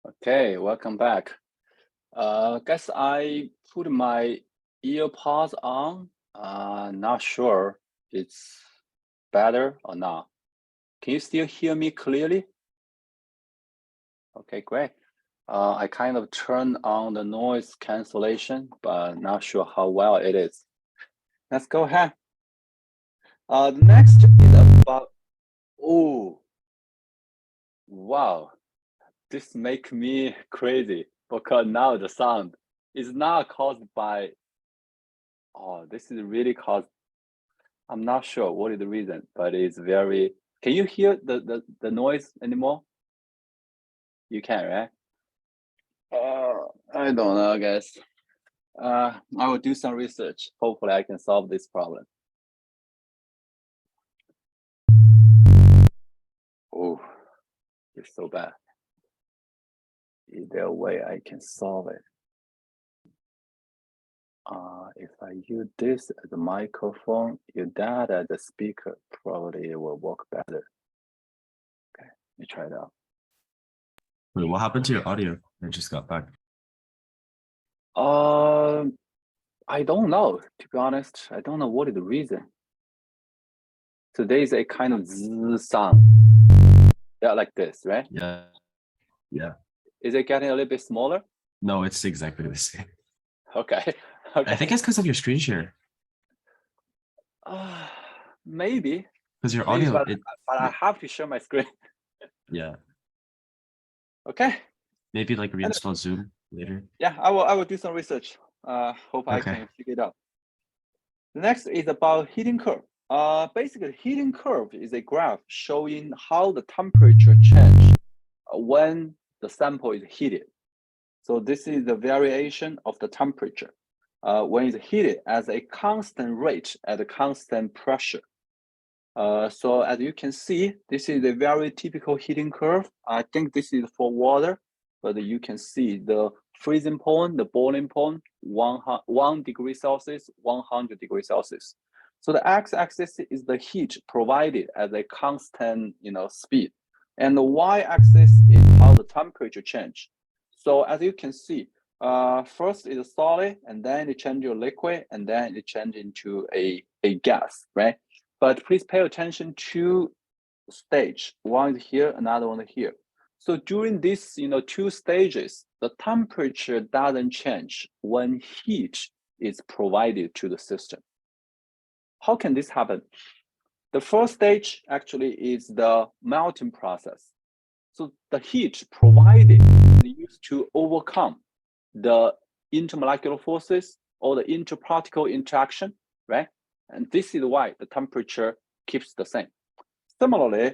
Okay, welcome back. Guess I put my earpods on. Not sure it's better or not. Can you still hear me clearly? Okay, great. I kind of turned on the noise cancellation, but not sure how well it is. Let's go ahead. Next is about, oh, wow. This make me crazy because now the sound is not caused by, oh, this is really caused, I'm not sure what is the reason, but it's very, can you hear the noise anymore? You can, right? I don't know, guys. I will do some research. Hopefully I can solve this problem. Oh, it's so bad. Is there a way I can solve it? If I use this as a microphone, use that as a speaker, probably it will work better. Okay, let me try it out. Wait, what happened to your audio? I just got back. I don't know, to be honest. I don't know what is the reason. So there's a kind of zzz sound. Yeah, like this, right? Yeah. Yeah. Is it getting a little bit smaller? No, it's exactly the same. Okay. Okay. I think it's because of your screen share. Maybe. Because your Maybe, audio, but I have to share my screen. yeah. Okay. Maybe like reinstall Zoom later. Yeah, I will do some research. Hope I Okay. can figure it out. The next is about heating curve. Basically, heating curve is a graph showing how the temperature change when the sample is heated. So this is the variation of the temperature when it's heated as a constant rate at a constant pressure. So as you can see, this is a very typical heating curve. I think this is for water, but you can see the freezing point, the boiling point, 1 degree Celsius, 100 degrees Celsius. So the x-axis is the heat provided at a constant, speed, and the y-axis is how the temperature change. So as you can see, first is a solid, and then it change to liquid, and then it change into a gas, right? But please pay attention to stage. One is here, another one is here. So during this, 2 stages, the temperature doesn't change when heat is provided to the system. How can this happen? The first stage actually is the melting process. So the heat provided is used to overcome the intermolecular forces or the interparticle interaction, right? And this is why the temperature keeps the same. Similarly,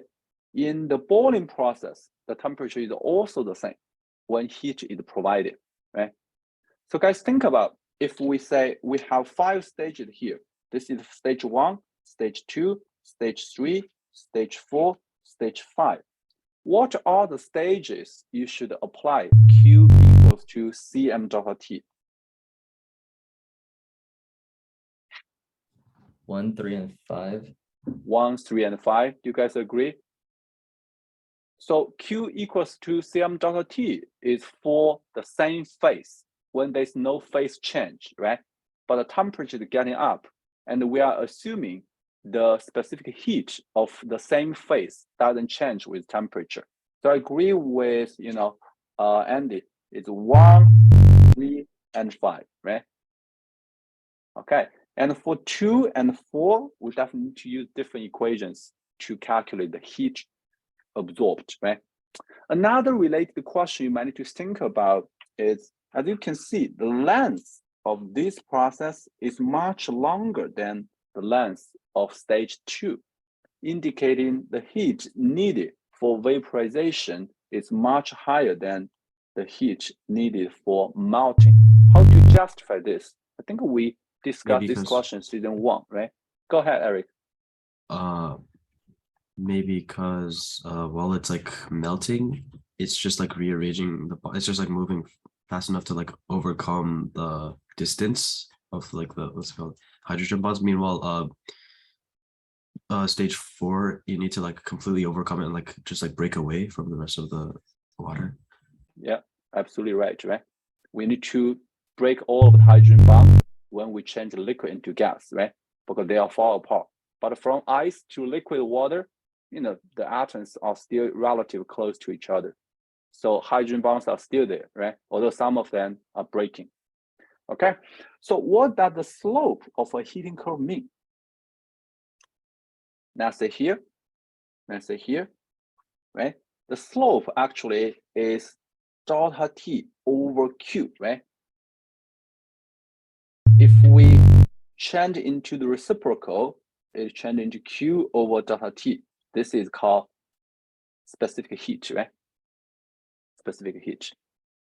in the boiling process, the temperature is also the same when heat is provided, right? So guys, think about if we say we have 5 stages here. This is stage 1, stage 2, stage 3, stage 4, stage 5. What are the stages you should apply Q equals to Cm delta T? 1, 3, and 5. 1, 3, and 5. Do you guys agree? So Q equals to Cm delta T is for the same phase when there's no phase change, right? But the temperature is getting up, and we are assuming the specific heat of the same phase doesn't change with temperature. So I agree with Andy. It's 1, 3, and 5, right? Okay. And for 2 and 4, we definitely need to use different equations to calculate the heat absorbed, right? Another related question you might need to think about is, as you can see, the length of this process is much longer than the length of stage 2, indicating the heat needed for vaporization is much higher than the heat needed for melting. How do you justify this? I think we discussed this question in season 1, right? Go ahead, Eric. Maybe because while it's like melting, it's just like rearranging it's just like moving fast enough to like overcome the distance of like the what's it called, hydrogen bonds. Meanwhile, stage 4, you need to like completely overcome it and like just like break away from the rest of the water. Yeah, absolutely right, right? We need to break all of the hydrogen bonds when we change the liquid into gas, right? Because they are far apart. But from ice to liquid water, the atoms are still relatively close to each other. So hydrogen bonds are still there, right? Although some of them are breaking. Okay, so what does the slope of a heating curve mean? Let's say here, right? The slope actually is delta T over Q, right? If we change into the reciprocal, it change into Q over delta T. This is called specific heat, right? Specific heat.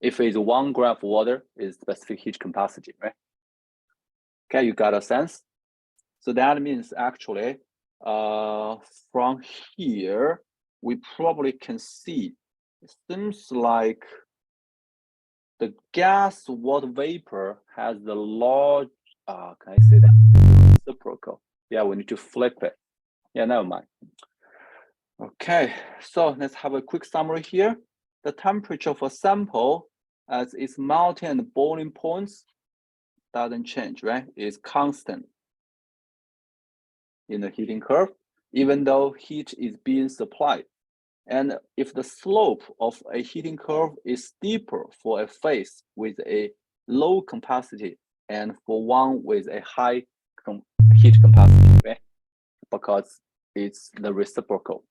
If it's 1 gram of water, is specific heat capacity, right? Okay, you got a sense? So that means actually, from here, we probably can see, it seems like the gas water vapor has the large, can I say that? Reciprocal. Yeah, we need to flip it. Yeah, never mind. Okay, so let's have a quick summary here. The temperature of a sample as its melting and boiling points doesn't change, right? It's constant in the heating curve, even though heat is being supplied. And if the slope of a heating curve is steeper for a phase with a low capacity and for one with a high heat capacity, right? Because it's the reciprocal.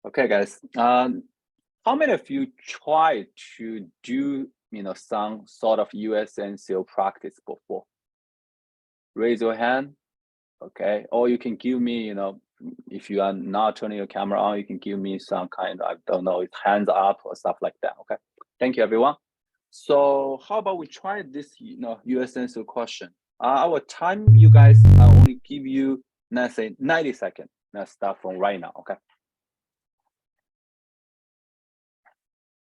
Okay, guys. How many of you tried to do some sort of USNCO practice before? Raise your hand. Okay, or you can give me, if you are not turning your camera on, you can give me some kind of, I don't know, hands up or stuff like that. Okay, thank you, everyone. So how about we try this, USNCO question? Our time, you guys, I only give you, let's say 90 seconds. Let's start from right now. Okay.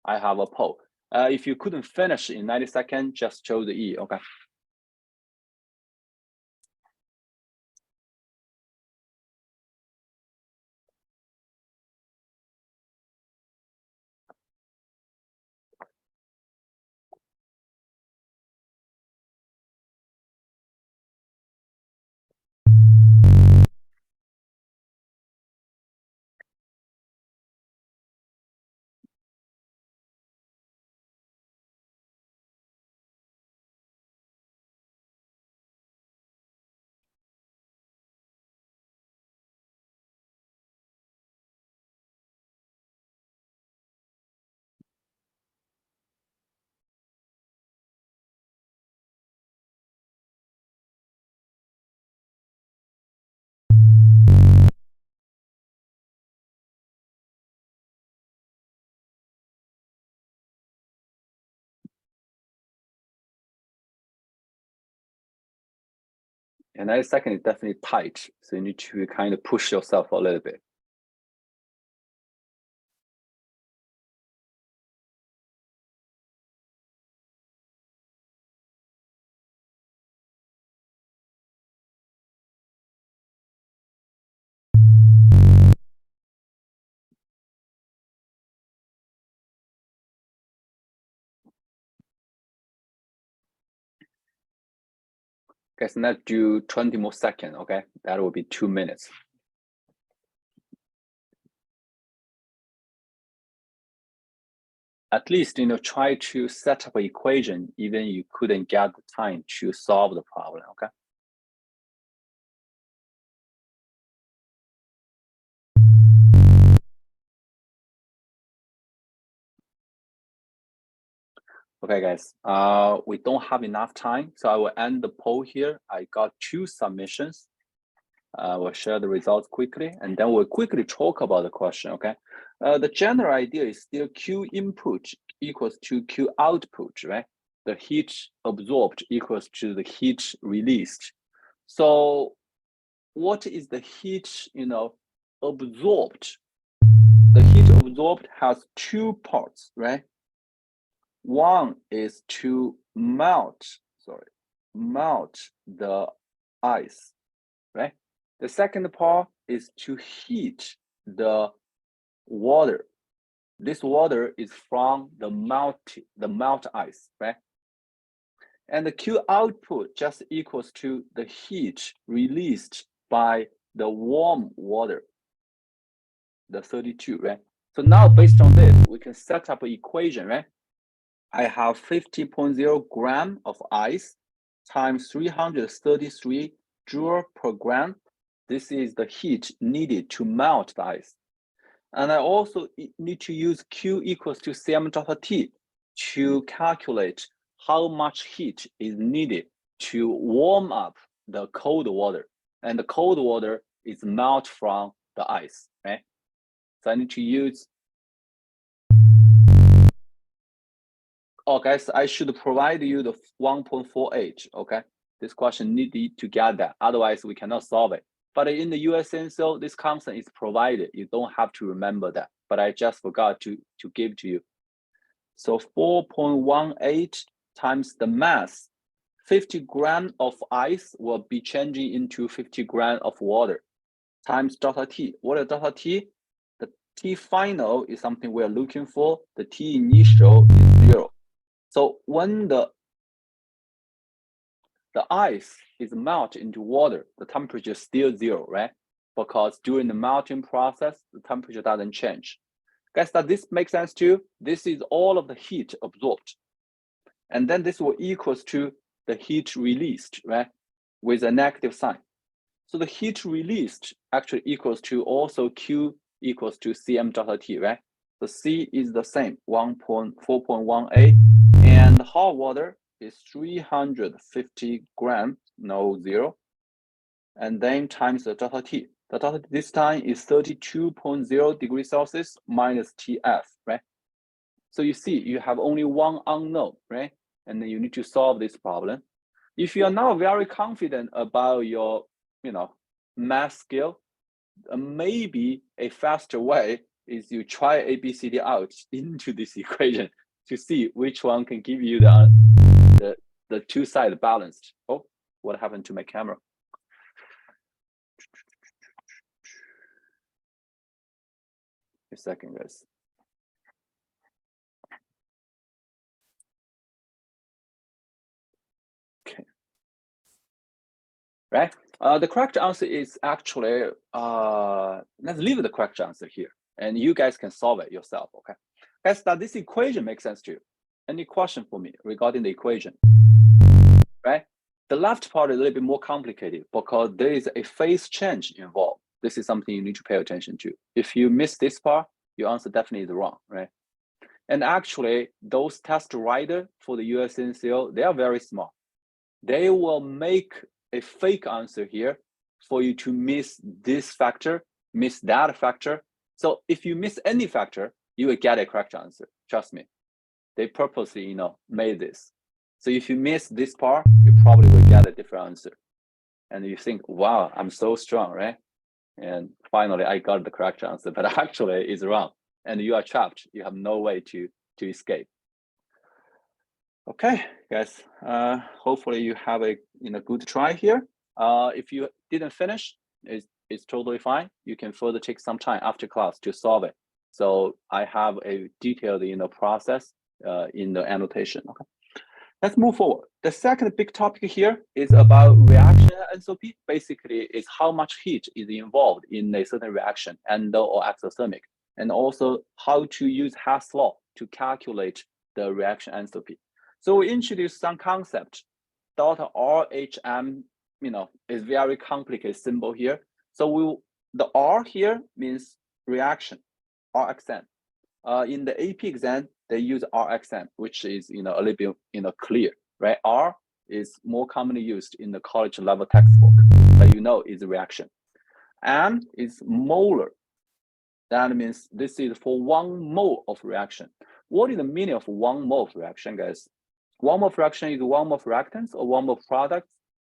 I have a poll. If you couldn't finish in 90 seconds, just show the E, okay? And 90 seconds is definitely tight, so you need to kind of push yourself a little bit. Okay, so let's do 20 more seconds, okay? That will be 2 minutes. At least, try to set up an equation, even you couldn't get the time to solve the problem, okay? Okay, guys, we don't have enough time, so I will end the poll here. I got 2 submissions. We'll share the results quickly, and then we'll quickly talk about the question, okay? The general idea is still Q input equals to Q output, right? The heat absorbed equals to the heat released. So what is the heat, absorbed? The heat absorbed has 2 parts, right? One is to melt the ice, right? The second part is to heat the water, This water is from the melt ice, right? And the Q output just equals to the heat released by the warm water, the 32, right? So now based on this, we can set up an equation, right? I have 50.0 gram of ice times 333 joule per gram. This is the heat needed to melt the ice. And I also need to use Q equals to Cm delta T to calculate how much heat is needed to warm up the cold water. And the cold water is melt from the ice, right? So I need to use, oh guys, I should provide you the 1.48, okay? This question needed to get that, otherwise we cannot solve it. But in the USNCL, this constant is provided. You don't have to remember that, but I just forgot to give to you. So 4.18 times the mass, 50 grams of ice will be changing into 50 grams of water times delta T. What is delta T? The T final is something we're looking for. The T initial is 0. So when the ice is melted into water, the temperature is still 0, right? Because during the melting process, the temperature doesn't change. Guys, does this make sense to you? This is all of the heat absorbed. And then this will equals to the heat released, right? With a negative sign. So the heat released actually equals to also Q equals to Cm delta T, right? The C is the same, 4.18, and hot water is 350 grams, no 0, and then times the delta T. The delta this time is 32.0 degrees Celsius minus TF, right? So you see, you have only one unknown, right? And then you need to solve this problem. If you are not very confident about your, math skill, maybe a faster way is you try ABCD out into this equation to see which one can give you the two side balanced. Oh, what happened to my camera? A second, guys. Okay. Right? The correct answer is actually, let's leave the correct answer here, and you guys can solve it yourself, okay? Guys, does this equation make sense to you? Any question for me regarding the equation? Right? The left part is a little bit more complicated because there is a phase change involved. This is something you need to pay attention to. If you miss this part, your answer definitely is wrong, right? And actually, those test writers for the USNCL, they are very smart. They will make a fake answer here for you to miss this factor, miss that factor. So if you miss any factor, you will get a correct answer. Trust me. They purposely, made this. So if you miss this part, you probably will get a different answer. And you think, wow, I'm so strong, right? And finally, I got the correct answer, but actually it's wrong. And you are trapped. You have no way to escape. Okay, guys, hopefully you have a good try here. If you didn't finish, it's totally fine. You can further take some time after class to solve it. So I have a detailed process in the annotation. Okay, let's move forward. The second big topic here is about reaction enthalpy. Basically, is how much heat is involved in a certain reaction, endo or exothermic, and also how to use Hess law to calculate the reaction enthalpy. So we introduce some concept. Delta RHM, is very complicated symbol here. So the R here means reaction, RXN. In the AP exam, they use RXN, which is a little bit clear, right? R is more commonly used in the college level textbook, but is a reaction. M is molar. That means this is for 1 mole of reaction. What is the meaning of 1 mole of reaction, guys? 1 mole of reaction is 1 mole of reactants or 1 mole of products.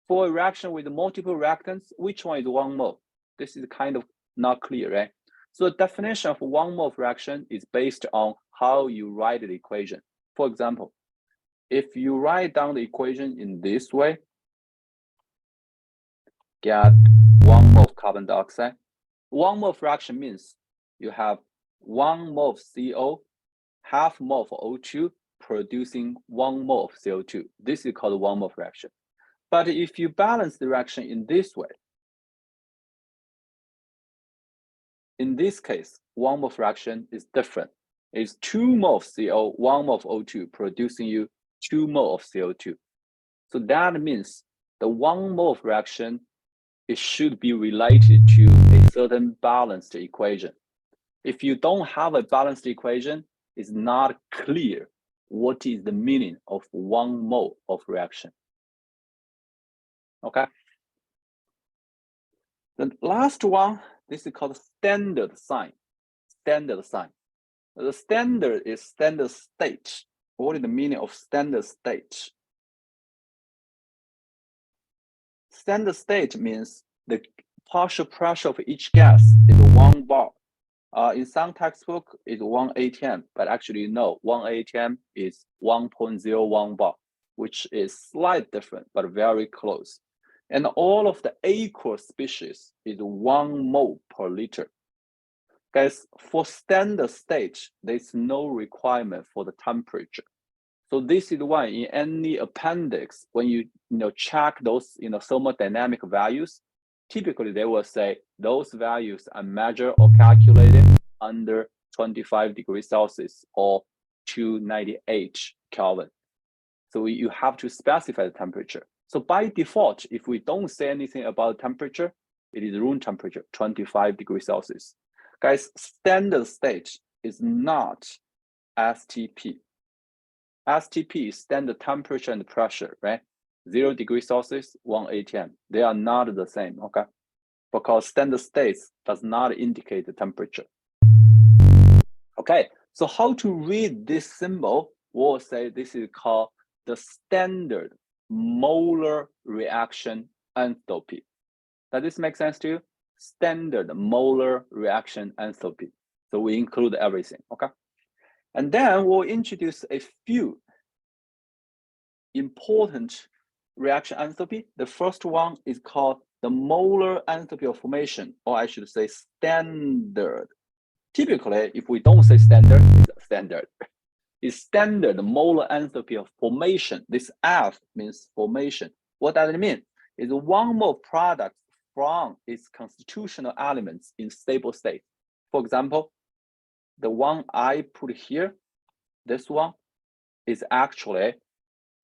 For a reaction with multiple reactants, which one is 1 mole? This is kind of not clear, right? So the definition of 1 mole of reaction is based on how you write the equation. For example, if you write down the equation in this way, get 1 mole of carbon dioxide. 1 mole of reaction means you have 1 mole of CO, half mole of O2, producing 1 mole of CO2. This is called 1 mole reaction. But if you balance the reaction in this way, in this case, 1 mole fraction is different. It's 2 mole of CO, 1 mole of O2, producing you 2 mole of CO2. So that means the 1 mole of reaction, it should be related to a certain balanced equation. If you don't have a balanced equation, it's not clear what is the meaning of 1 mole of reaction. Okay. The last one, this is called standard sign. Standard sign. The standard is standard state. What is the meaning of standard state? Standard state means the partial pressure of each gas is 1 bar. In some textbook, it's 1 atm, but actually no, 1 atm is 1.01 bar, which is slightly different, but very close. And all of the aqueous species is 1 mole per liter. Guys, for standard state, there's no requirement for the temperature. So this is why in any appendix, when you check those thermodynamic values, typically they will say those values are measured or calculated under 25 degrees Celsius or 298 Kelvin. So you have to specify the temperature. So by default, if we don't say anything about temperature, it is room temperature, 25 degrees Celsius. Guys, standard state is not STP. STP is standard temperature and pressure, right? 0 degrees Celsius, 1 atm. They are not the same, okay? Because standard states does not indicate the temperature. Okay, so how to read this symbol? We'll say this is called the standard molar reaction enthalpy. Does this make sense to you? Standard molar reaction enthalpy. So we include everything, okay? And then we'll introduce a few important reaction enthalpy. The first one is called the molar enthalpy of formation, or I should say standard. Typically, if we don't say standard, it's standard. It's standard molar enthalpy of formation. This F means formation. What does it mean? It's 1 mole product from its constitutional elements in stable state. For example, the one I put here, this one, is actually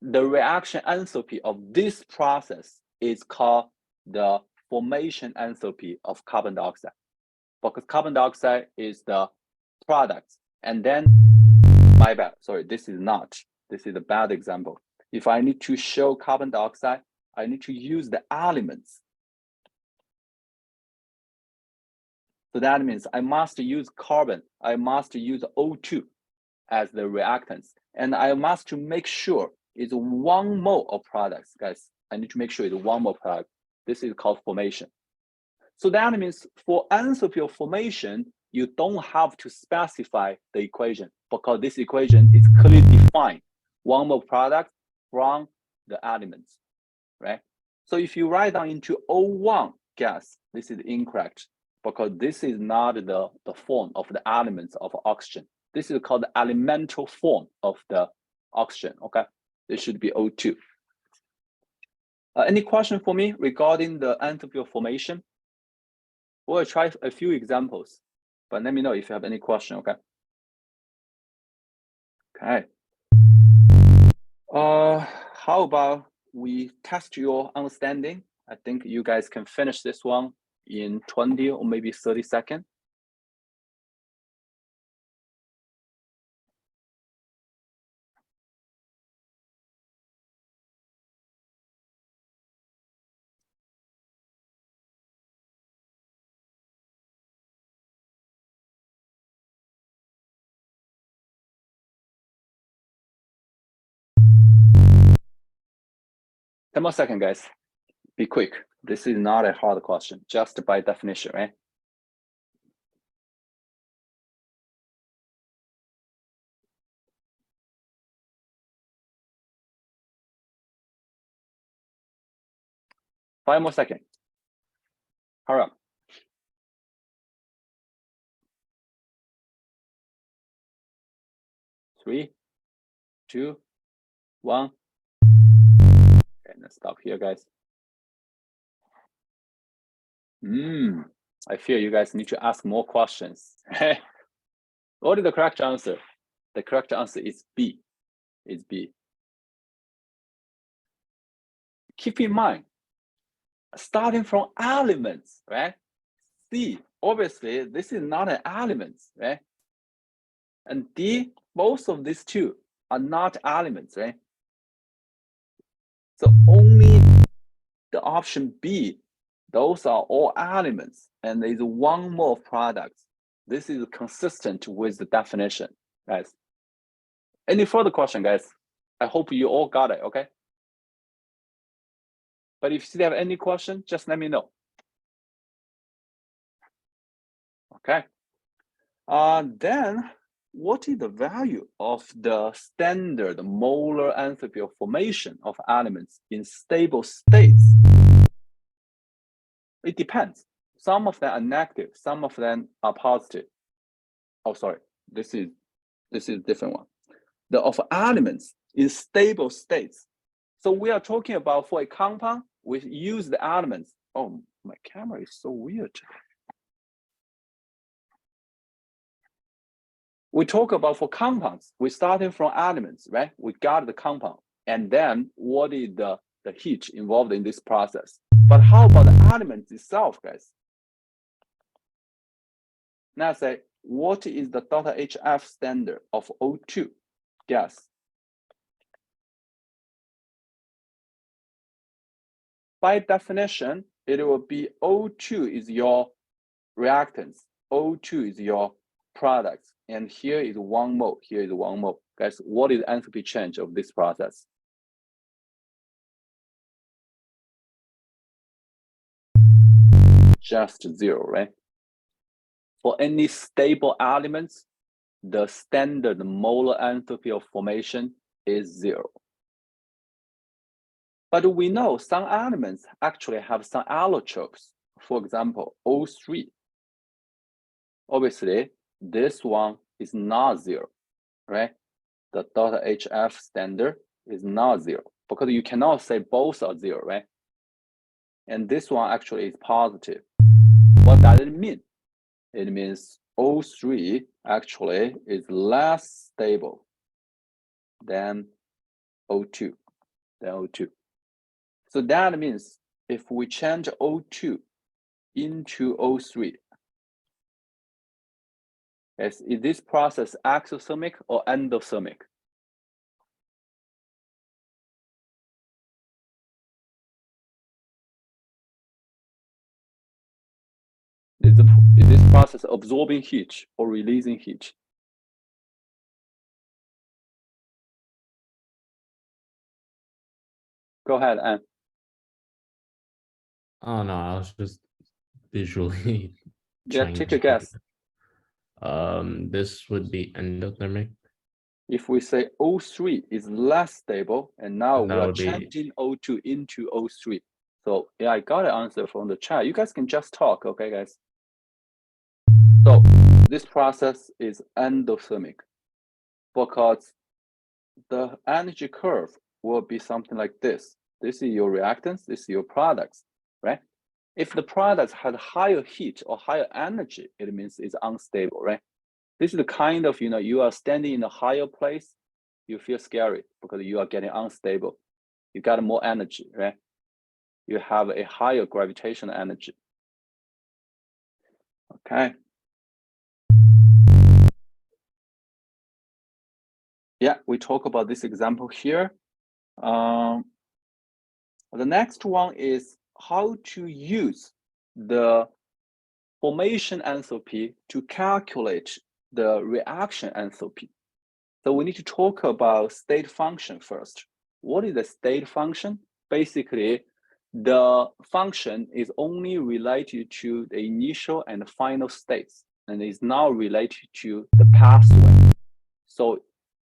the reaction enthalpy of this process is called the formation enthalpy of carbon dioxide. Because carbon dioxide is the product. And then, my bad, sorry, this is not. This is a bad example. If I need to show carbon dioxide, I need to use the elements. So that means I must use carbon, I must use O2 as the reactants, and I must make sure it's 1 mole of products, guys. I need to make sure it's 1 mole product. This is called formation. So that means for enthalpy of formation, you don't have to specify the equation because this equation is clearly defined. 1 mole product from the elements, right? So if you write down into O1 gas, this is incorrect because this is not the form of the elements of oxygen. This is called the elemental form of the oxygen, okay? This should be O2. Any question for me regarding the enthalpy of formation? We'll try a few examples, but let me know if you have any question, okay? Okay. How about we test your understanding? I think you guys can finish this one in 20 or maybe 30 seconds. Ten more seconds, guys. Be quick. This is not a hard question, just by definition, right? Five more seconds. Hurry up. 3, 2, 1. Okay, let's stop here, guys. I fear you guys need to ask more questions. What is the correct answer? The correct answer is B. Is B. Keep in mind, starting from elements, right? C, obviously, this is not an element, right? And D, both of these two are not elements, right? So only the option B, those are all elements, and there is one more product. This is consistent with the definition, guys. Any further question, guys? I hope you all got it, okay? But if you still have any question, just let me know. Okay. Then what is the value of the standard molar enthalpy of formation of elements in stable states? It depends. Some of them are negative, some of them are positive. Oh, sorry, this is a different one. The of elements in stable states. So we are talking about for a compound, we use the elements. Oh, my camera is so weird. We talk about for compounds, we starting from elements, right? We got the compound, and then what is the heat involved in this process? But how about the elements itself, guys? Now say, what is the delta HF standard of O2 gas? By definition, it will be O2 is your reactants, O2 is your products, and here is 1 mole, here is 1 mole. Guys, what is the enthalpy change of this process? Just 0, right? For any stable elements, the standard molar enthalpy of formation is 0. But we know some elements actually have some allotropes. For example, O3. Obviously, this one is not 0, right? The delta HF standard is not 0 because you cannot say both are 0, right? And this one actually is positive. What does it mean? It means O3 actually is less stable than O2, So that means if we change O2 into O3, is this process exothermic or endothermic? Is this process absorbing heat or releasing heat? Go ahead, Anne. Oh no, I was just visually Yeah, trying take a to- guess. This would be endothermic. If we say O3 is less stable, and now we That are would be- changing O2 into O3. So yeah, I got an answer from the chat. You guys can just talk, okay, guys? So this process is endothermic because the energy curve will be something like this. This is your reactants, this is your products, right? If the products had higher heat or higher energy, it means it's unstable, right? This is the kind of, you are standing in a higher place, you feel scary because you are getting unstable. You got more energy, right? You have a higher gravitational energy. Okay. Yeah, we talk about this example here. The next one is how to use the formation enthalpy to calculate the reaction enthalpy. So we need to talk about state function first. What is the state function? Basically, the function is only related to the initial and final states, and is not related to the pathway. So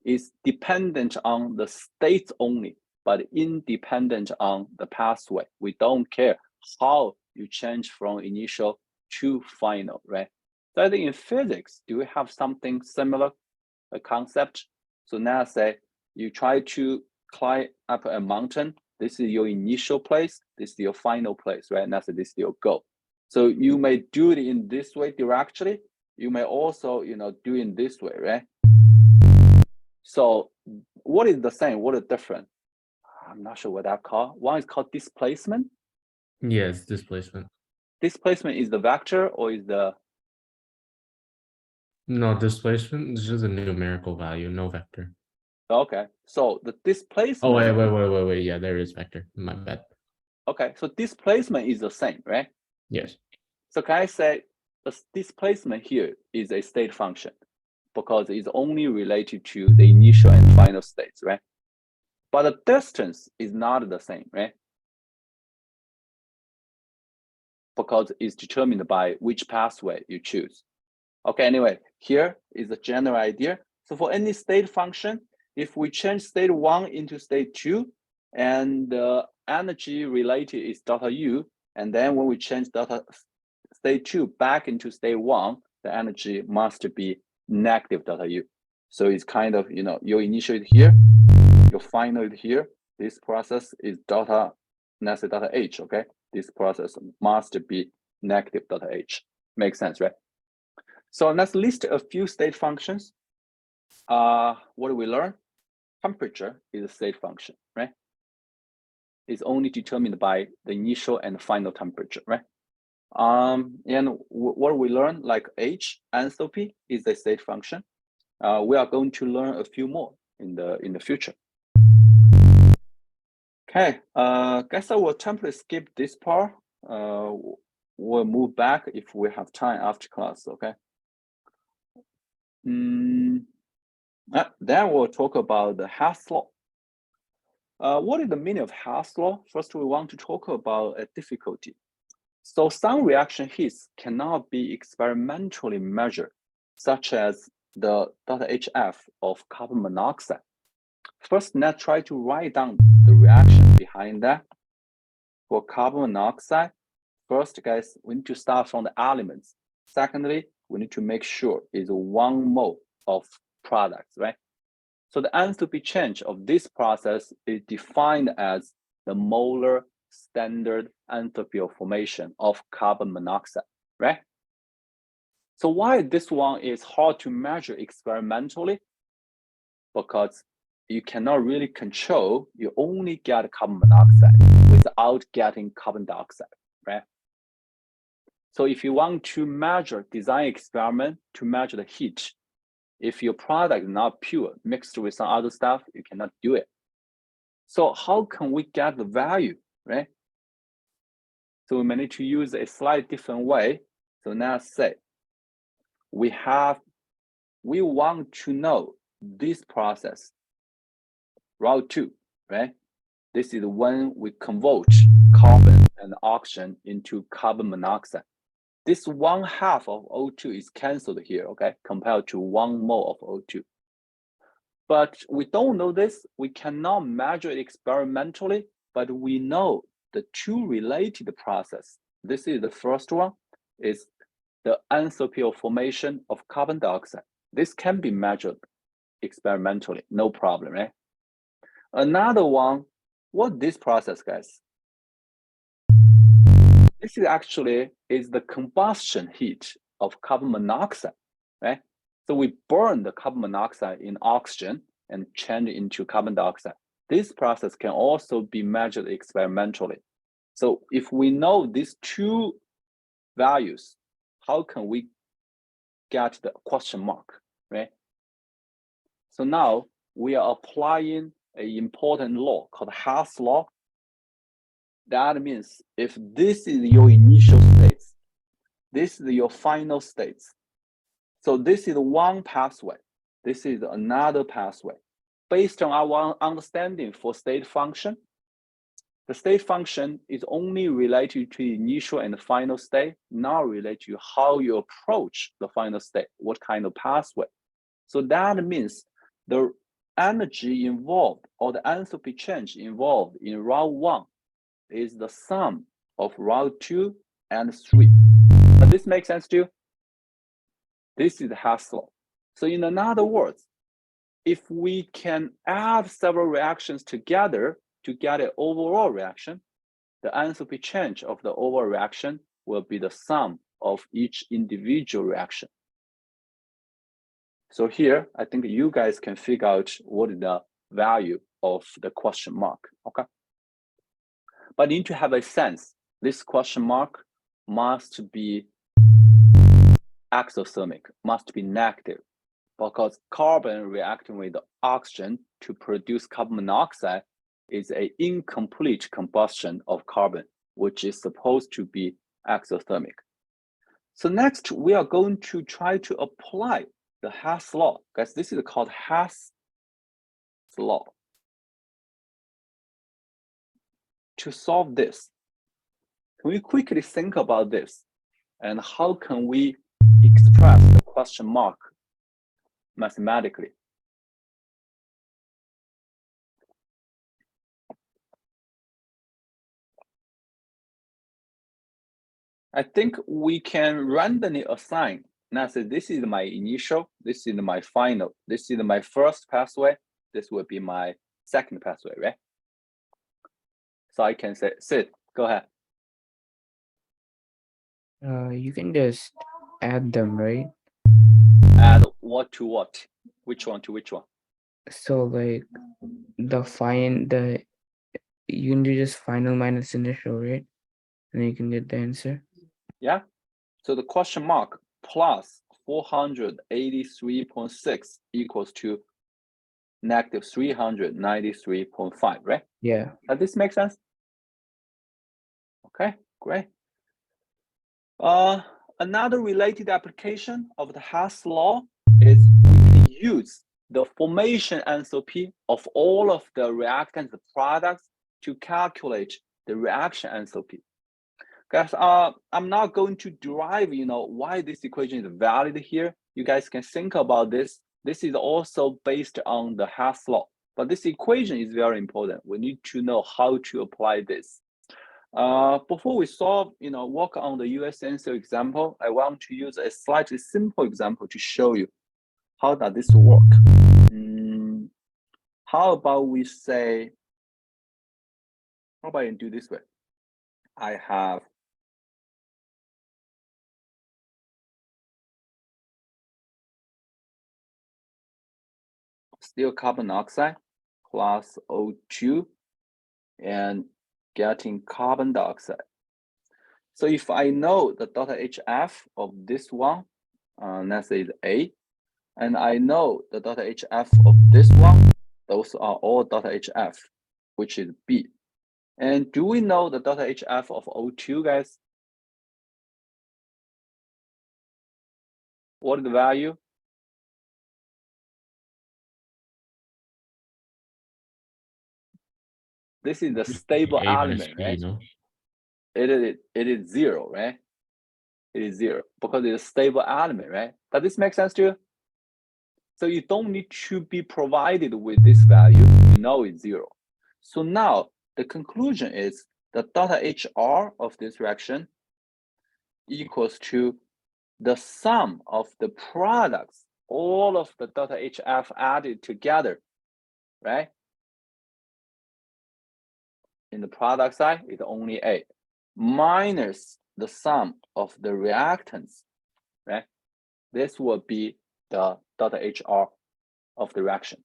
it's dependent on the states only, but independent on the pathway. We don't care how you change from initial to final, right? So I think in physics, do we have something similar, a concept? So now say you try to climb up a mountain. This is your initial place. This is your final place, right? Now say this is your goal. So you may do it in this way directly. You may also, do it in this way, right? So what is the same? What is different? I'm not sure what that called. One is called displacement. Yes, displacement. Displacement is the vector or is the No, displacement is just a numerical value, no vector. okay. So the displacement. Oh, wait. Yeah, there is vector. My bad. Okay, so displacement is the same, right? Yes. So can I say the displacement here is a state function because it's only related to the initial and final states, right? But the distance is not the same, right? Because it's determined by which pathway you choose. Okay, anyway, here is the general idea. So for any state function, if we change state 1 into state 2, and the energy related is delta U, and then when we change delta state 2 back into state 1, the energy must be negative delta U. So it's kind of, your initial is here, your final is here. This process is delta, let's say delta H, okay? This process must be negative delta H. Makes sense, right? So let's list a few state functions. What do we learn? Temperature is a state function, right? It's only determined by the initial and final temperature, right? And what we learn, like H, enthalpy is a state function. We are going to learn a few more in the future. Okay, guess I will temporarily skip this part. We'll move back if we have time after class, okay? Then we'll talk about the Hess law. What is the meaning of Hess law? First, we want to talk about a difficulty. So some reaction heats cannot be experimentally measured, such as the delta HF of carbon monoxide. First, let's try to write down the reaction behind that. For carbon monoxide, first, guys, we need to start from the elements. Secondly, we need to make sure it's 1 mole of products, right? So the enthalpy change of this process is defined as the molar standard enthalpy of formation of carbon monoxide, right? So why this one is hard to measure experimentally? Because you cannot really control, you only get carbon monoxide without getting carbon dioxide, right? So if you want to measure, design experiment to measure the heat, if your product is not pure, mixed with some other stuff, you cannot do it. So how can we get the value, right? So we may need to use a slightly different way. So now say, we want to know this process, route 2, right? This is when we convert carbon and oxygen into carbon monoxide. This 1/2 of O2 is canceled here, okay, compared to 1 mole of O2. But we don't know this. We cannot measure it experimentally, but we know the 2 related process. This is the first one, is the enthalpy of formation of carbon dioxide. This can be measured experimentally, no problem, right? Another one, what this process, guys? This is actually the combustion heat of carbon monoxide, right? So we burn the carbon monoxide in oxygen and change it into carbon dioxide. This process can also be measured experimentally. So if we know these 2 values, how can we get the question mark, right? So now we are applying an important law called Hess law. That means if this is your initial states, this is your final states. So this is one pathway. This is another pathway. Based on our understanding for state function, the state function is only related to the initial and the final state, not related to how you approach the final state, what kind of pathway. So that means the energy involved or the enthalpy change involved in route 1 is the sum of route 2 and 3. Does this make sense to you? This is Hess law. So in other words, if we can add several reactions together to get an overall reaction, the enthalpy change of the overall reaction will be the sum of each individual reaction. So here, I think you guys can figure out what is the value of the question mark, okay? But you need to have a sense, this question mark must be exothermic, must be negative, because carbon reacting with oxygen to produce carbon monoxide is an incomplete combustion of carbon, which is supposed to be exothermic. So next, we are going to try to apply the Hess law, guys. This is called Hess law. To solve this, can we quickly think about this? And how can we express the question mark mathematically? I think we can randomly assign. Now, so this is my initial, this is my final, this is my first pathway, this will be my second pathway, right? So I can say, Sid, go ahead. You can just add them, right? Add what to what? Which one to which one? So like you can do just final minus initial, right? And you can get the answer. Yeah. So the question mark plus 483.6 equals to negative 393.5, right? Yeah. Does this make sense? Okay, great. Another related application of the Hess law is we can use the formation enthalpy of all of the reactants, the products, to calculate the reaction enthalpy. Guys, I'm not going to derive, why this equation is valid here. You guys can think about this. This is also based on the Hess law, but this equation is very important. We need to know how to apply this. Before we solve, work on the US answer example, I want to use a slightly simple example to show you how does this work. How about we say, how about you do this way? I have still carbon dioxide plus O2 and getting carbon dioxide. So if I know the delta HF of this one, let's say is A, and I know the delta HF of this one, those are all delta HF, which is B. And do we know the delta HF of O2, guys? What is the value? This is the stable element, right? It is 0, right? It is 0 because it's a stable element, right? Does this make sense to you? So you don't need to be provided with this value. You know it's 0. So now the conclusion is the delta HR of this reaction equals to the sum of the products, all of the delta HF added together, right? In the product side, it's only A, minus the sum of the reactants, right? This will be the delta HR of the reaction.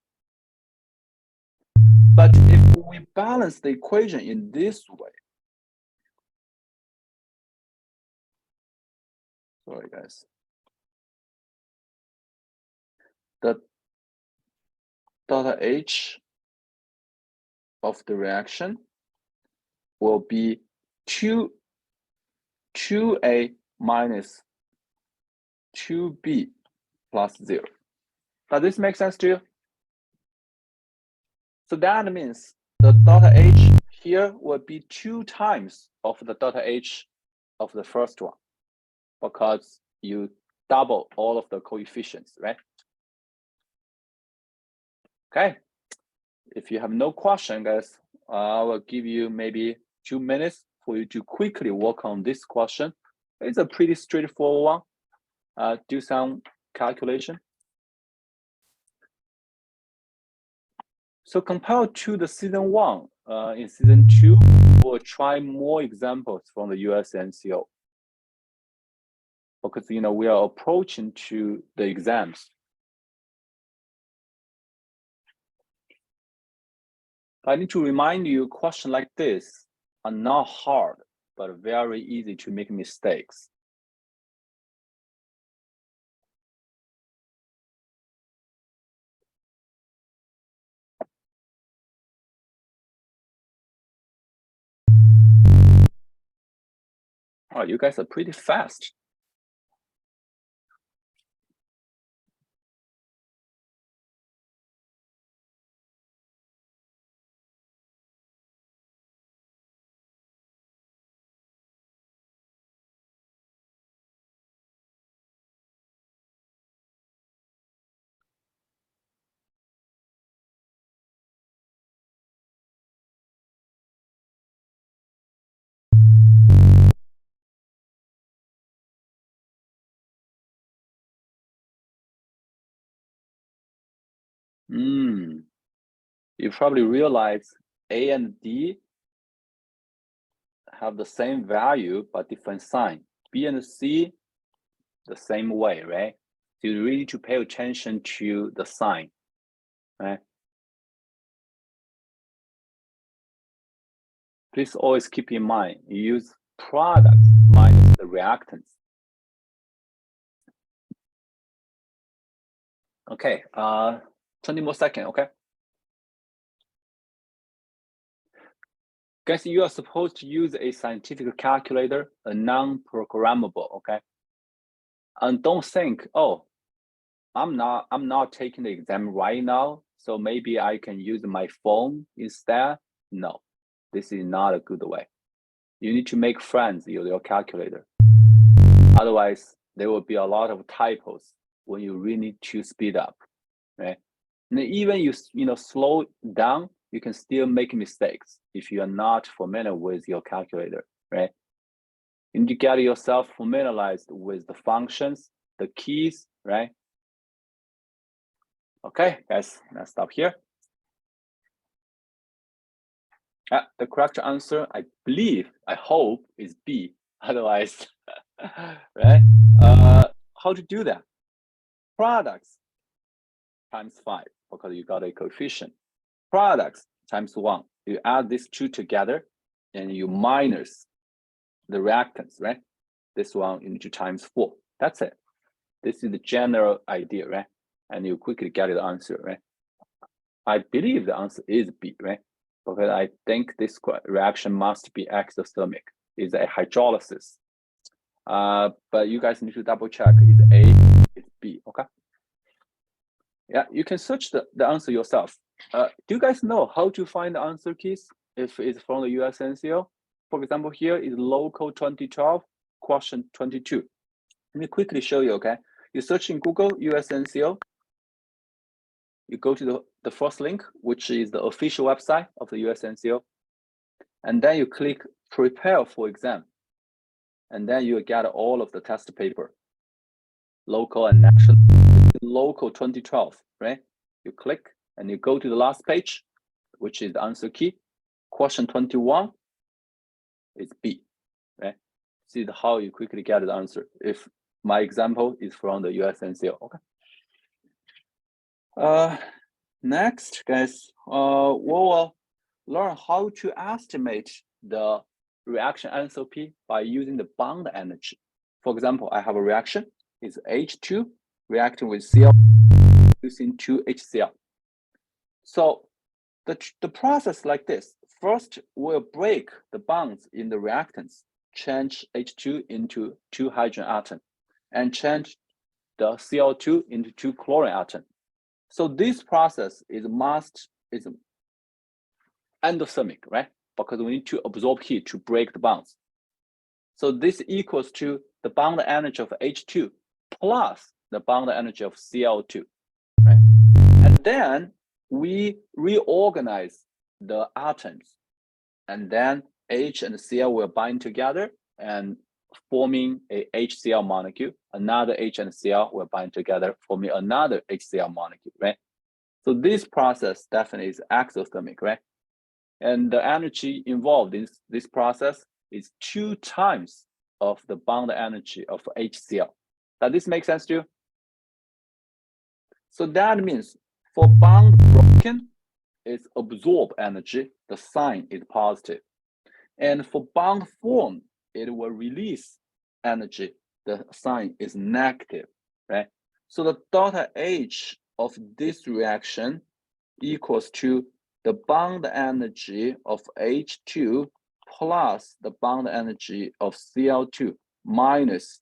But if we balance the equation in this way, sorry guys, the delta H of the reaction will be 2A minus 2B plus 0. Does this make sense to you? So that means the delta H here will be 2 times of the delta H of the first one, because you double all of the coefficients, right? Okay. If you have no question, guys, I will give you maybe 2 minutes for you to quickly work on this question. It's a pretty straightforward one. Do some calculation. So compared to the season 1, in season 2, we'll try more examples from the USNCO. Because we are approaching to the exams. I need to remind you, questions like this are not hard, but very easy to make mistakes. Oh, you guys are pretty fast. You probably realize A and D have the same value but different sign. B and C the same way, right? So you really need to pay attention to the sign, right? Please always keep in mind, you use products minus the reactants. Okay, 20 more seconds, okay? Guys, you are supposed to use a scientific calculator, a non-programmable, okay? And don't think, oh, I'm not taking the exam right now, so maybe I can use my phone instead. No, this is not a good way. You need to make friends with your calculator. Otherwise, there will be a lot of typos when you really need to speed up, right? And even you slow down, you can still make mistakes if you are not familiar with your calculator, right? You need to get yourself familiarized with the functions, the keys, right? Okay, guys, let's stop here. The correct answer, I believe, I hope, is B. Otherwise, right? How to do that? Products times 5, because you got a coefficient. Products times 1. You add these two together, and you minus the reactants, right? This one you need to times 4. That's it. This is the general idea, right? And you quickly get the answer, right? I believe the answer is B, right? Because I think this reaction must be exothermic. It's a hydrolysis. But you guys need to double check. Is A, is B, okay? Yeah, you can search the answer yourself. Do you guys know how to find the answer keys if it's from the USNCO? For example, here is local 2012, question 22. Let me quickly show you, okay? You search in Google USNCO. You go to the first link, which is the official website of the USNCO. And then you click prepare for exam. And then you get all of the test paper, local and national, local 2012, right? You click and you go to the last page, which is the answer key. Question 21 is B, right? See how you quickly get the answer. If my example is from the USNCO, okay? Next, guys, we'll learn how to estimate the reaction enthalpy by using the bond energy. For example, I have a reaction, it's H2 reacting with Cl using 2HCl. So the process like this, first we'll break the bonds in the reactants, change H2 into 2 hydrogen atom, and change the Cl2 into 2 chlorine atom. So this process is endothermic, right? Because we need to absorb heat to break the bonds. So this equals to the bond energy of H2 plus the bond energy of Cl2, right? And then we reorganize the atoms, and then H and Cl will bind together and forming a HCl molecule. Another H and Cl will bind together, forming another HCl molecule, right? So this process definitely is exothermic, right? And the energy involved in this process is 2 times of the bound energy of HCl. Does this make sense to you? So that means for bond broken, it's absorb energy, the sign is positive. And for bond form, it will release energy, the sign is negative, right? So the delta H of this reaction equals to the bond energy of H2 plus the bond energy of Cl2 minus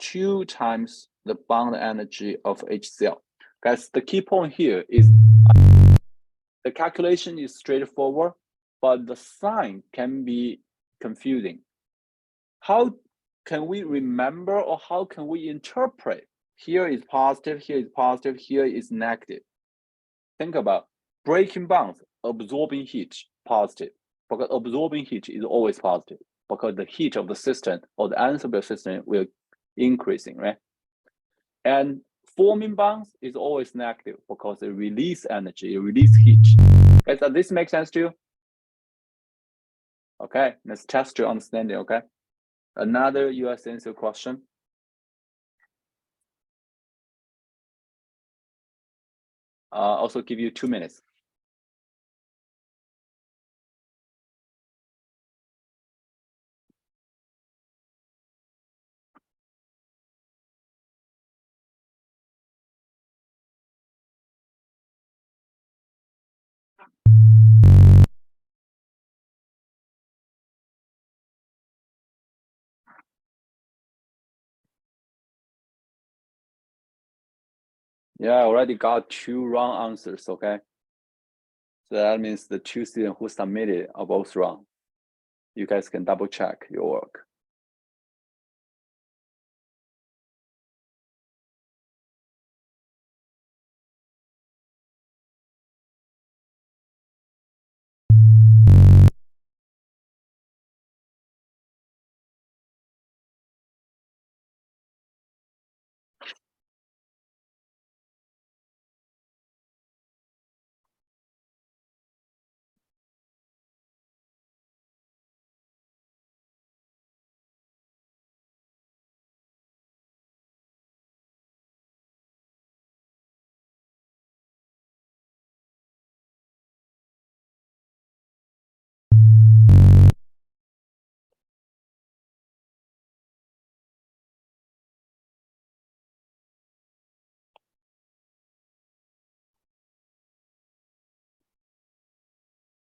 2 times the bond energy of HCl. Guys, the key point here is the calculation is straightforward, but the sign can be confusing. How can we remember or how can we interpret? Here is positive, here is negative. Think about breaking bonds, absorbing heat, positive. Because absorbing heat is always positive because the heat of the system or the unstable system will increasing, right? And forming bonds is always negative because it release energy, it release heat. Okay, does this make sense to you? Okay, let's test your understanding, okay? Another USNC question. Also give you 2 minutes. Yeah, I already got 2 wrong answers, okay? So that means the 2 students who submitted are both wrong. You guys can double check your work.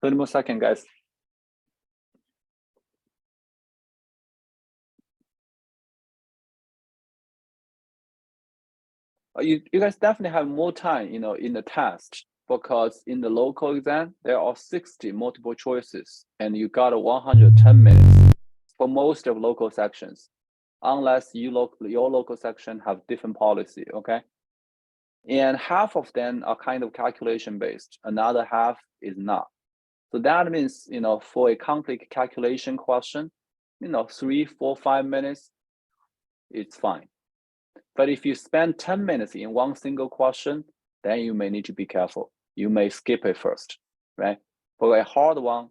Thirty more seconds, guys. You guys definitely have more time, in the test because in the local exam there are 60 multiple choices and you got 110 minutes for most of local sections, unless your local section have different policy, okay? And half of them are kind of calculation based, another half is not. So that means, for a complete calculation question, 3, 4, 5 minutes, it's fine. But if you spend 10 minutes in one single question, then you may need to be careful. You may skip it first, right? For a hard one,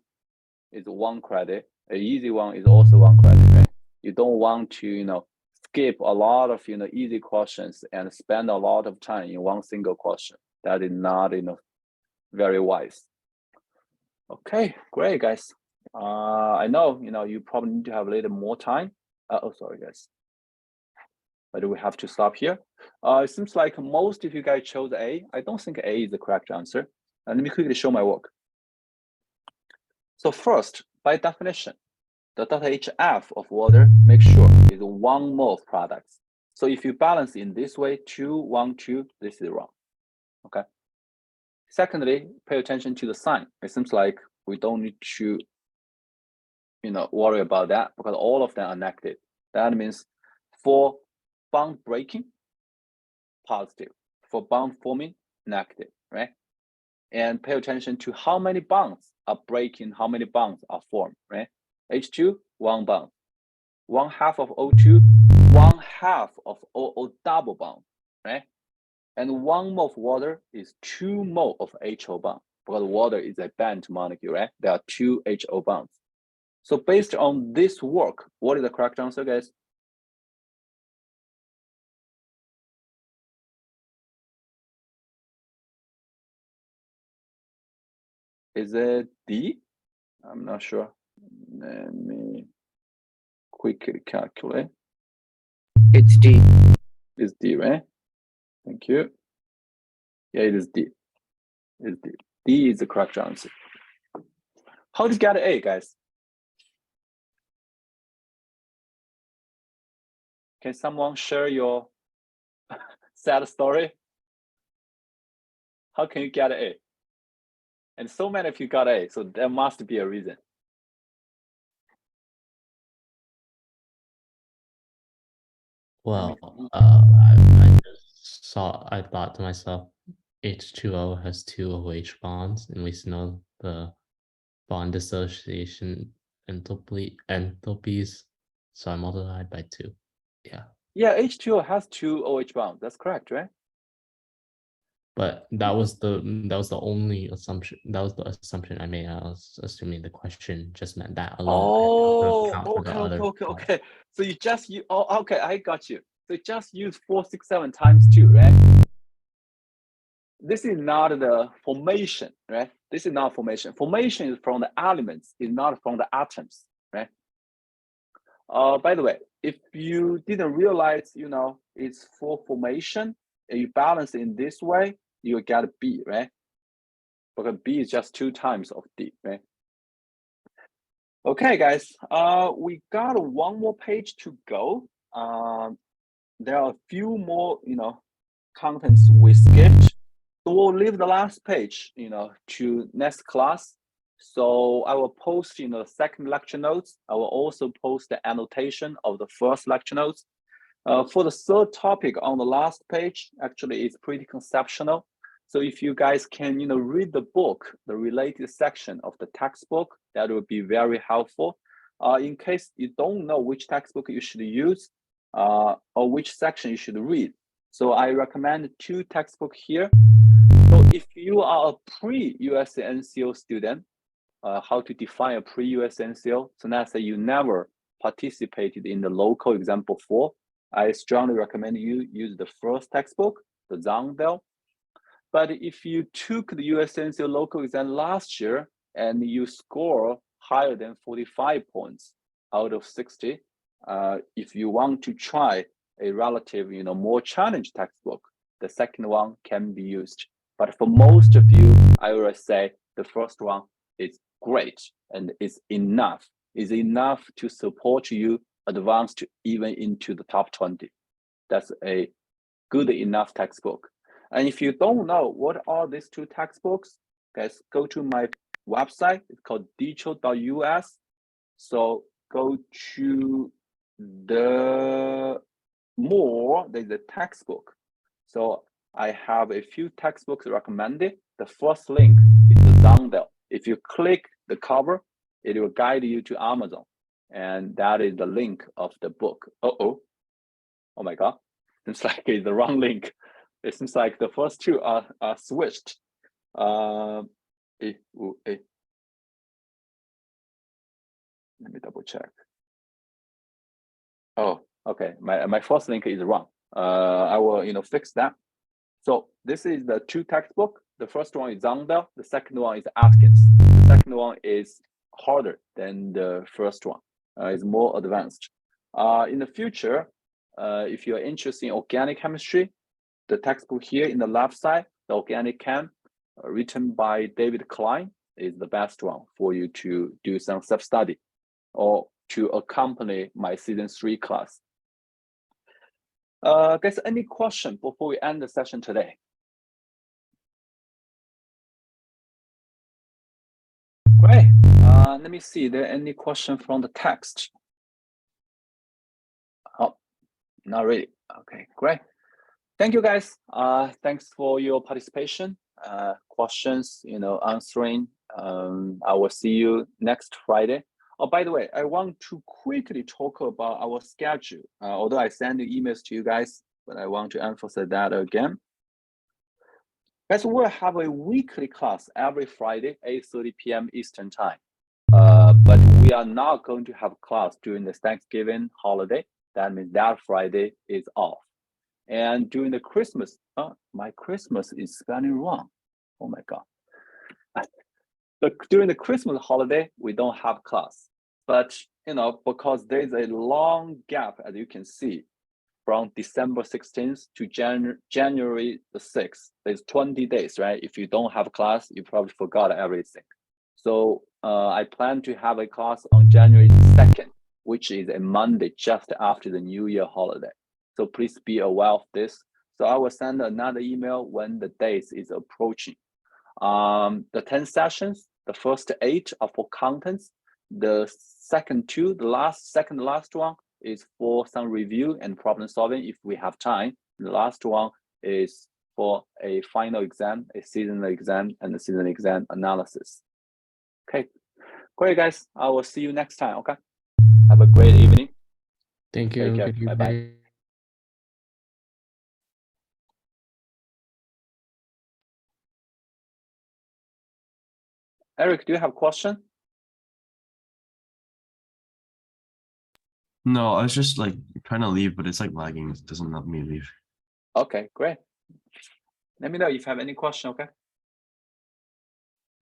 is 1 credit. An easy one is also 1 credit, right? You don't want to, skip a lot of, easy questions and spend a lot of time in one single question. That is not, very wise. Okay, great, guys. I know, you probably need to have a little more time. Sorry, guys. But we have to stop here. It seems like most of you guys chose A. I don't think A is the correct answer. Let me quickly show my work. So first, by definition, the delta HF of water, make sure is 1 mole of products. So if you balance in this way, 2, 1, 2, this is wrong, okay? Secondly, pay attention to the sign. It seems like we don't need to, worry about that because all of them are negative. That means for bond breaking, positive. For bond forming, negative, right? And pay attention to how many bonds are breaking, how many bonds are formed, right? H2, 1 bond. 1/2 of O2, 1/2 of OO double bond, right? And 1 mole of water is 2 mole of HO bond, because water is a bent molecule, right? There are 2 HO bonds. So based on this work, what is the correct answer, guys? Is it D? I'm not sure. Let me quickly calculate. It's D. It's D, right? Thank you. Yeah, it is D. It's D. D is the correct answer. How to get A, guys? Can someone share your sad story? How can you get A? And so many of you got A, so there must be a reason. Well, I thought to myself, H2O has 2 OH bonds, and we know the bond dissociation enthalpies, so I multiplied by 2. Yeah. Yeah, H2O has 2 OH bonds. That's correct, right? But that was the only assumption. That was the assumption I made. I was assuming the question just meant that alone. Oh, okay. So you just okay, I got you. So just use 467 times 2, right? This is not the formation, right? This is not formation. Formation is from the elements, is not from the atoms, right? By the way, if you didn't realize, it's for formation, and you balance in this way, you get B, right? Because B is just 2 times of D, right? Okay, guys, we got 1 more page to go. There are a few more, contents we skipped. So we'll leave the last page, to next class. So I will post, the second lecture notes. I will also post the annotation of the first lecture notes. For the third topic on the last page, actually, it's pretty conceptual. So if you guys can, read the book, the related section of the textbook, that would be very helpful. In case you don't know which textbook you should use, or which section you should read. So I recommend 2 textbooks here. So if you are a pre-USA NCO student, how to define a pre-USA NCO? So let's say you never participated in the local exam before. I strongly recommend you use the first textbook, the Zondel. But if you took the USNCO local exam last year and you score higher than 45 points out of 60, if you want to try a relative, more challenged textbook, the second one can be used. But for most of you, I will say the first one is great and is enough. Is enough to support you advanced even into the top 20. That's a good enough textbook. And if you don't know what are these 2 textbooks, guys, go to my website. It's called dicho.us. So go to the more, there's a textbook. So I have a few textbooks recommended. The first link is the Zondel. If you click the cover, it will guide you to Amazon. And that is the link of the book. Oh my God. Seems like it's the wrong link. It seems like the first 2 are switched. Let me double check. Oh, okay. My first link is wrong. I will, fix that. So this is the 2 textbook. The first one is Zondel. The second one is Atkins. The second one is harder than the first one. It's more advanced. In the future, if you're interested in organic chemistry, the textbook here in the left side, the organic chem, written by David Klein, is the best one for you to do some self-study or to accompany my season 3 class. Guys, any question before we end the session today? Great. Let me see. There any question from the text? Oh, not really. Okay, great. Thank you, guys. Thanks for your participation, questions, answering. I will see you next Friday. Oh, by the way, I want to quickly talk about our schedule. Although I send emails to you guys, but I want to emphasize that again. Guys, we'll have a weekly class every Friday, 8:30 p.m. Eastern time. But we are not going to have class during the Thanksgiving holiday. That means that Friday is off. And during the Christmas, my Christmas is spelling wrong. Oh my God. But during the Christmas holiday, we don't have class. But, because there's a long gap, as you can see, from December 16th to January the 6th, there's 20 days, right? If you don't have class, you probably forgot everything. So I plan to have a class on January 2nd, which is a Monday just after the New Year holiday. So please be aware of this. So I will send another email when the date is approaching. The 10 sessions, the first 8 are for contents. The second 2, second last one is for some review and problem solving if we have time. The last one is for a final exam, a seasonal exam, and a seasonal exam analysis. Okay, great, guys. I will see you next time. Okay, have a great evening. Thank you. Take care. Good Bye-bye. evening. Eric, do you have a question? No, I was just like trying to leave, but it's like lagging. It doesn't let me leave. Okay, great. Let me know if you have any question. Okay.